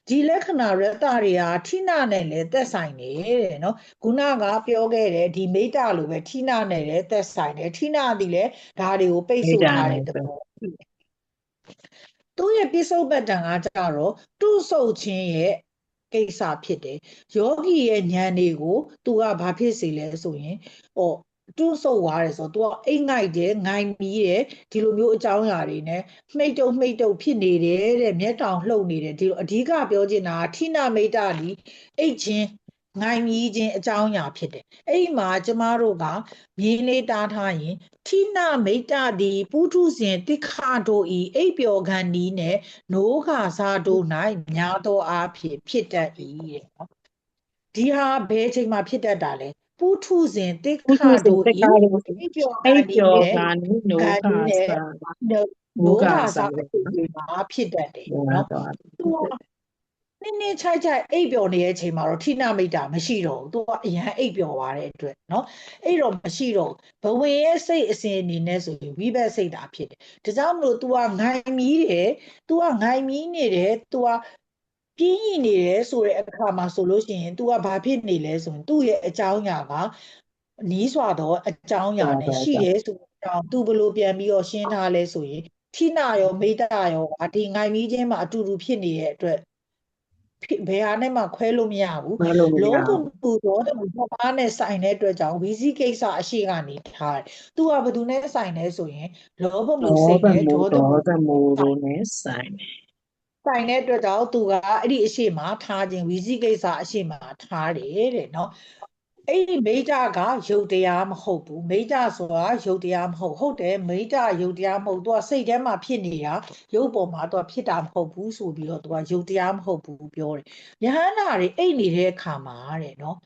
ဒီလက္ခဏာရတ္တတွေဟာထိနာနဲ့လည်းသက်ဆိုင်တယ်တဲ့เนาะခုနကပြောခဲ့တယ်ဒီမိတ္တလိုပဲထိနာနဲ့လည်းသက်ဆိုင်တယ်ထိနာသည်လည်းဒါတွေကိုပိတ်ဆို့ထားတဲ့သဘောသူ့ရဲ့ပြစ္ဆုတ်ပတ္တန်ကကြတော့တုဆုတ်ခြင်းရဲ့ကိစ္စဖြစ်တယ်ယောဂီရဲ့ဉာဏ်တွေကိုသူကဘာဖြစ်စေလဲဆိုရင်တွန်းဆုပ်သွားတယ်ဆိုတော့ तू အိတ်ငိုက်တယ်ငိုင်ပြီးတယ်ဒီလိုမျိုးအကြောင်းအရာတွေနဲ့မှိတ်တုပ်ဖြစ်နေတယ်တဲ့မျက်တောင်လှုပ်နေတယ်ဒီလိုအဓိကပြောချင်တာထိနာမိတ္တဒီအိတ်ချင်းငိုင်ပြီးခြင်းအကြောင်းအရာဖြစ်တယ်အဲ့ဒီမှာကျမတို့ကမြင်းလေးတားထားရင်ထိနာမိတ္တဒီပုထုဇဉ်တိခါတို့ဤအိပ်ပျော်ခံဤနဲ့နိုးခါစားတို့၌များသောအားဖြင့်ဖြစ်တတ်၏တဲ့နော်ဒီဟာဘယ်ချိန်မှာဖြစ်တတ်တာလဲပုထုဇဉ်တိခါတို့ဤအိပ်ပျော်ခံဤနဲ့နိုးခါစားတို့မှာဖြစ်တတ်တယ်နော်သူနင်းချိုက်အိပ်ပျော်နေတဲ့အချိန်မှာတော့ထိနာမိတ္တာမရှိတော့ဘူးသူကအရန်အိပ်ပျော်သွားတဲ့အတွက်เนาะအဲ့တော့မရှိတော့ဘဝင်ရဲ့စိတ်အစဉ်အနေနဲ့ဆိုရင်ဝိဘတ်စိတ်တာဖြစ်တယ်ဒါကြောင့်မလို့ तू ကငိုင်မီးတယ် तू ကငိုင်မီးနေတယ် तू ကပြင်းရည်နေတယ်ဆိုတဲ့အခါမှာဆိုလို့ရှိရင် तू ကဘာဖြစ်နေလဲဆိုရင်သူ့ရဲ့အကြောင်းအရာကနီးစွာတော့အကြောင်းအရာနဲ့ရှိတယ်ဆိုတော့ तू ဘယ်လိုပြန်ပြီးတော့ရှင်းထားလဲဆိုရင်ထိနာရောမိတ္တာရောဒီငိုင်မီးချင်းမှာအတူတူဖြစ်နေတဲ့အတွက် ဘယ်ဟာနဲ့မှခွဲလို့မရဘူး ဘယ်လိုလဲ လောဘမှုဒေါသမှုနှစ်ပါးနဲ့ဆိုင်တဲ့အတွက်ကြောင့်ဝီစီကိစ္စအရှိကနေထားတယ်။ तू ကဘယ်သူနဲ့ဆိုင်လဲဆိုရင်လောဘမှု လော စိတ် ဘ နဲ့ မှု ဒေါသမှု ဒေါသမှုတို့နဲ့ဆိုင်တယ် ဆိုင်တဲ့အတွက်ကြောင့် तू ကအဲ့ဒီအရှိမထားခြင်းဝီစီကိစ္စအရှိမထားတယ်တဲ့နော်အဲ့ဒီမိတ္တကယုတ်တရားမဟုတ်ဘူးမိတ္တဆိုတာယုတ်တရားမဟုတ်တယ်မိတ္တယုတ်တရားမဟုတ် तू ကစိတ်ထဲမှာဖြစ်နေတာရုပ်ပေါ်မှာ तू ကဖြစ်တာမဟုတ်ဘူးဆိုပြီးတော့ तू ကယုတ်တရားမဟုတ်ဘူးပြောတယ်ယဟန္တာတွေအိတ်နေတဲ့အခါမှာတဲ့နော်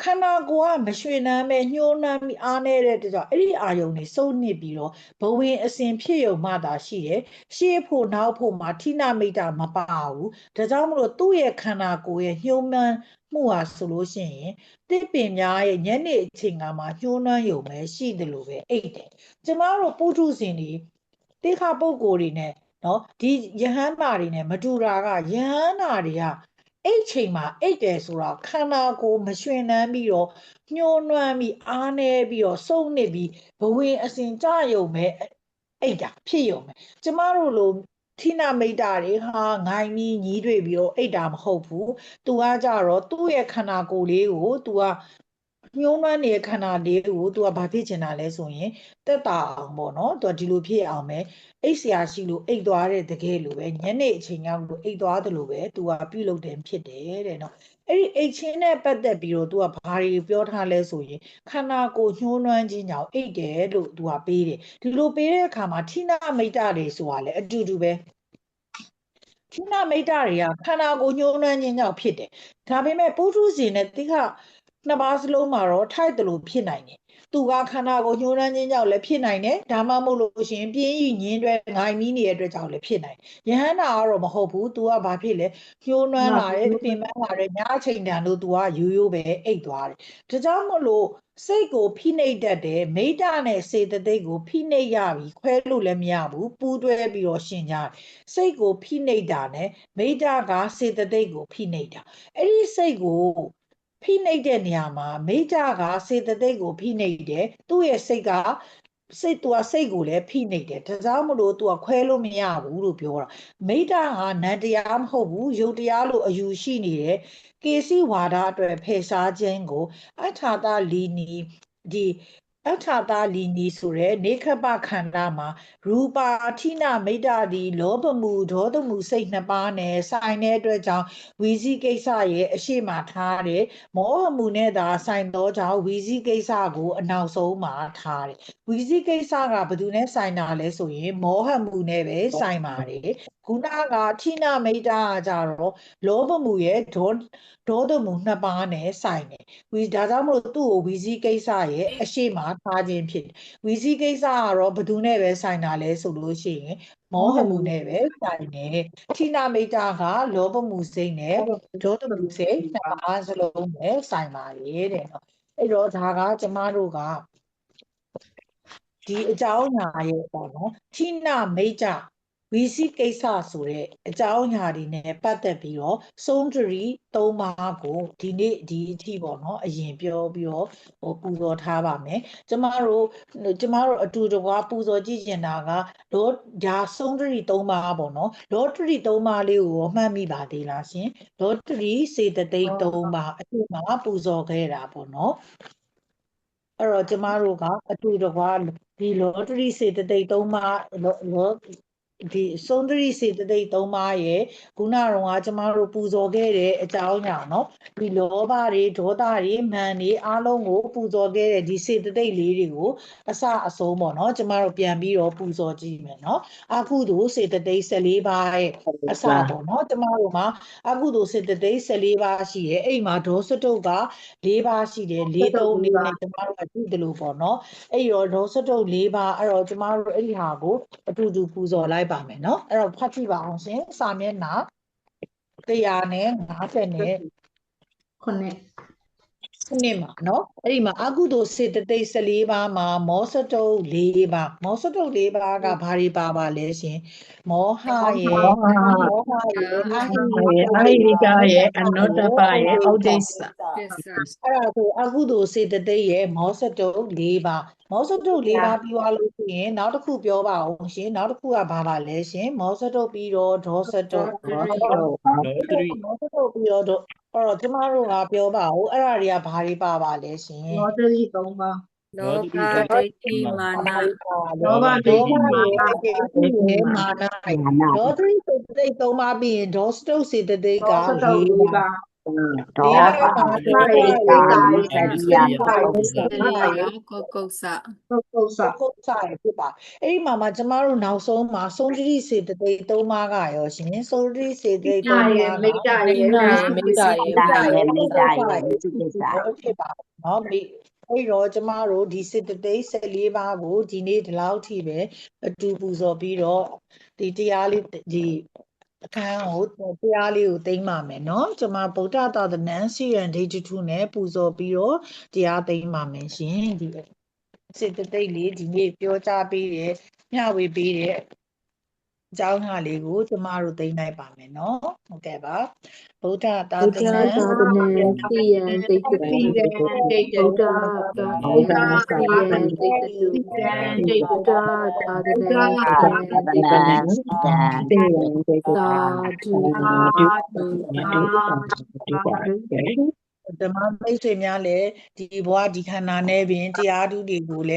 ခန္ဓာကိုယ်ကမရွှင်နှမ်းပဲညှိုးနှမ်းပြီးအားနေတဲ့အတွက်ကြောင့်အဲ့ဒီအာယုန်တွေစုံနစ်ပြီးတော့ဘဝင်အစဉ်ဖြစ်ရုံမှသာရှိတယ်ရှေ့ဖို့နောက်ဖို့မှာဌိနမိတ္တမပါဘူးဒါကြောင့်မလို့သူ့ရဲ့ခန္ဓာကိုယ်ရဲ့ညှိုးနှမ်းမှုဟာဆိုလို့ရှိရင်တစ်ပင်များရဲ့ညနေအချိန်ကမှညှိုးနှမ်းရုံပဲရှိတယ်လို့ပဲအိတ်တယ်ကျမတို့ပုထုဇဉ်တွေတိခါပုဂ္ဂိုလ်တွေနဲ့နော်ဒီယဟန္တာတွေနဲ့မတူတာကယဟန္တာတွေကအဲ့ချိန်မှာအိတ်တယ်ဆိုတော့ခန္ဓာကိုယ်မရွှင်နှမ်းပြီးတော့ညှိုးနှမ်းပြီးအားနေပြီးတော့စုံနစ်ပြီးဘဝင်အစဉ်ကြရုံပဲအိတ်တာဖြစ်ရုံပဲကျမတို့လိုဌိနမိတ္တတွေဟာငိုင်းပြီးညီးတွေ့ပြီးတော့အိတ်တာမဟုတ်ဘူးသူကကြတော့သူ့ရဲ့ခန္ဓာကိုယ်လေးကိုသူကညှိုးနှမ်းနေတဲ့ခန္ဓာလေးကိုသူကဘာဖြစ်ချင်တာလဲဆိုရင်တက်တာအောင်ပေါ့နော်သူကဒီလိုဖြစ်အောင်ပဲအိတ်ဆရာရှိလို့အိတ်သွားတဲ့တကယ်လို့ပဲညနေအချိန်ရောက်လို့အိတ်သွားတယ်လို့ပဲသူကပြုလုပ်တယ်ဖြစ်တယ်တဲ့နော်အဲ့ဒီအိတ်ချင်းနဲ့ပတ်သက်ပြီးတော့သူကဘာတွေပြောထားလဲဆိုရင်ခန္ဓာကိုယ်ညှိုးနှမ်းခြင်းကြောင့်အိတ်တယ်လို့သူကပေးတယ်ဒီလိုပေးတဲ့အခါမှာဌိနမိတ္တတွေဆိုတာလည်းအတူတူပဲဌိနမိတ္တတွေကခန္ဓာကိုယ်ညှိုးနှမ်းခြင်းကြောင့်ဖြစ်တယ်ဒါပေမဲ့ပုထုဇဉ်နဲ့တိခနှစ်ပါးစလုံးမှာတော့ထိုက်တယ်လို့ဖြစ်နိုင်တယ်သူကခန္ဓာကိုယ်ညှိုးနှမ်းခြင်းကြောင့်လည်းဖြစ်နိုင်တယ်ဒါမှမဟုတ်လို့ရှိရင်ပြင်းဤညင်းတွဲငိုင်မီးနေတဲ့အတွက်ကြောင့်လည်းဖြစ်နိုင်ယဟန္တာကတော့မဟုတ်ဘူး तू ကဘာဖြစ်လဲညှိုးနှမ်းလာတယ်ပင်ပန်းလာတယ်ညအချိန်တန်လို့ तू ကရိုးရိုးပဲအိတ်သွားတယ်ဒါကြောင့်မလို့စိတ်ကိုဖိနှိပ်တတ်တယ်မိတ္တနဲ့စေတသိက်ကိုဖိနှိပ်ရပြီခွဲလို့လည်းမရဘူးပူးတွဲပြီးတော့ရှင်ကြတယ်စိတ်ကိုဖိနှိပ်တာနဲ့မိတ္တကစေတသိက်ကိုဖိနှိပ်တာအဲ့ဒီစိတ်ကိုဖိနှိပ်တဲ့နေရာမှာမိတ္တကစေတသိက်ကိုဖိနှိပ်တယ်သူ့ရဲ့စိတ်ကစိတ်ကိုလည်းဖိနှိပ်တယ်ဒါကြောင့်မလို့ तू ကခွဲလို့မရဘူးလို့ပြောတာမိတ္တကနံတရားမဟုတ်ဘူးယုတ်တရားလို့အယူရှိနေတယ်ကေစီဝါဒအတွက်ဖယ်ရှားခြင်းကိုအထာတလီနီဒီအထာတလီနီဆိုတဲ့နေခပခန္ဓာမှာရူပါဌိနမိတ္တဒီလောဘမှုဒေါသမှုစိတ်နှစ်ပါးနဲ့ဆိုင်တဲ့အတွက်ကြောင့်ဝီစီကိစ္စရဲ့အရှိမထားတယ်မောဟမှုနဲ့သာဆိုင်သောကြောင့်ဝီစီကိစ္စကိုအနောက်ဆုံးမှာထားတယ်ဝီစီကိစ္စကဘယ်သူနဲ့ဆိုင်တာလဲဆိုရင်မောဟမှုနဲ့ပဲဆိုင်ပါတယ်ခုနကဌိနမိတ္တကကြတော့လောဘမှုရဲ့ဒေါသမှုနှစ်ပါးနဲ့ဆိုင်တယ်ဒါကြောင့်မလို့သူ့ကိုဝီစီကိစ္စရဲ့အရှိမထားခြင်းဖြစ်တယ်ဝီစီကိစ္စကတော့ဘယ်သူနဲ့ပဲဆိုင်တာလဲဆိုလို့ရှိရင်မောဟမှုနဲ့ပဲဆိုင်တယ်ဌိနမိတ္တကလောဘမှုစိတ်နဲ့ဒေါသမှုစိတ်နှစ်ပါးစလုံးနဲ့ဆိုင်ပါလေတဲ့နော်အဲ့တော့ဒါကကျမတို့ကဒီအကြောင်းအရာရဲ့ပေါ့နော်ဌိနမိတ္တဝီစီကိစ္စဆိုတဲ့အကြောင်းအရာတွေနဲ့ပတ်သက်ပြီးတော့ဆုံးတရီ၃ပါးကိုဒီနေ့ဒီအထိပေါ့နော်အရင်ပြောပြီးတော့ပူဇော်ထားပါမယ်ကျမတို့အတူတကွာပူဇော်ကြည့်ကျင်တာကဒါဆုံးတရီ၃ပါးပေါ့နော်လောတရီ၃ပါးလေးကိုမှတ်မိပါသေးလားရှင်လောတရီစေတသိက်၃ပါးအထက်မှာပူဇော်ခဲ့တာပေါ့နော်အဲ့တော့ကျမတို့ကအတူတကွာဒီလောတရီစေတသိက်၃ပါးဒီဆုံးတရီစေတသိက်၃ပါးရဲ့ခုနကတော့ကျမတို့ပူဇော်ခဲ့တဲ့အကြောင်းညာနော်ဒီလောဘတွေဒေါသတွေမာန်တွေအားလုံးကိုပူဇော်ခဲ့တဲ့ဒီစေတသိက်လေးတွေကိုအစအဆုံးပေါ့နော်ကျမတို့ပြန်ပြီးတော့ပူဇော်ကြည့်မယ်နော်အကုသိုလ်စေတသိက်14ပါးရဲ့အစပေါ့နော်ကျမတို့မှာအကုသိုလ်စေတသိက်14ပါးရှိတယ်အဲ့မှာဒေါစတုတ်က4ပါးရှိတယ်4 3 4နဲ့ကျမတို့အကြည့်တယ်လို့ပေါ့နော်အဲ့တော့ဒေါစတုတ်4ပါးအဲ့တော့ကျမတို့အဲ့ဒီဟာကိုအတူတူပူဇော်လိုက်ပါမယ်နော်အဲ့တော့ဖတ်ကြည့်ပါအောင်ရှင်စာမျက်နှာ150နဲ့ခုနှစ်မှာနော်အဲ့ဒီမှာအကုသိုလ်စေတသိက်14ပါးမှာမောစတုတ်4ပါးမောစတုတ်4ပါးကဘာတွေပါလဲရှင်မောဟရဲ့အဟိရိကရဲ့အနုတ္တပရဲ့ဩဒိစ္စ အဲ့ဒါဆိုအကုသိုလ်စေတသိက်ရဲ့မောစတုတ်၄ပါးမောစတုတ်၄ပါးပြီးသွားလို့ရှိရင်နောက်တစ်ခုပြောပါအောင်ရှင်နောက်တစ်ခုကဘာပါလဲရှင်မောစတုတ်ပြီးတော့ဒေါစတုတ်မောစတုတ်ပြီးတော့အဲ့တော့ကျမတို့ကပြောပါဦးအဲ့ဒါတွေကဘာတွေပါလဲရှင် လောတရီ3ပါး လောဘဒိဋ္ဌိမာန လောဘဒိဋ္ဌိမာန မာနဒေါသရိစေတသိက်3ပါးပြီးရင်ဒေါစတုတ်စေတသိက်က ဒေါစတုတ်၄ပါး ဒေါစတုတ်ပါဒေါစတုတ်ပါ ကိုကုတ်စ ပု္ပ္ပစ ပု္ပ္ပစာရဖြစ်ပါအဲ့ဒီမှာကျမတို့နောက်ဆုံးမှာဆုံးတိစေတသိက်3ပါးကရောရှင်ဆုံးတိစေတသိက်3ပါးက မိတ္တရေ မေတ္တာရေ ဖြစ်ပါနော်မိအဲ့တော့ကျမတို့ဒီစေတသိက်14ပါးကိုဒီနေ့ဒီလောက်ထိပဲအတူပူဇော်ပြီးတော့ဒီတရားလေးဒီအခန်းကိုတရားလေးကိုသိမ်းပါမယ်နော်ကျမဗုဒ္ဓသာသနာစီရန်ဒိဋ္ဌိထုနဲ့ပူဇော်ပြီးတော့တရားသိမ်းပါမယ်ရှင်ဒီစေတသိက်လေးဒီနေ့ပြောကြားပေးတယ်မျှဝေပေးတယ်အကြောင်းအရာလေးကိုကျမတို့သိမ်းလိုက်ပါမယ်နော်ဟုတ်ကဲ့ပါဗုဒ္ဓသာသနာ သိယံဒိဋ္ဌိ ပိရန်ဒိဋ္ဌိ ဘုရား ဘုရားသိယံဒိဋ္ဌိပိရန်ဒိဋ္ဌိ ဘုရားသာသနာ သာဓု ဓမ္မမိတ်ဆွေများလည်းဒီဘဝဒီခန္ဓာနဲ့ပင်တရားဓုတွေကိုလည်း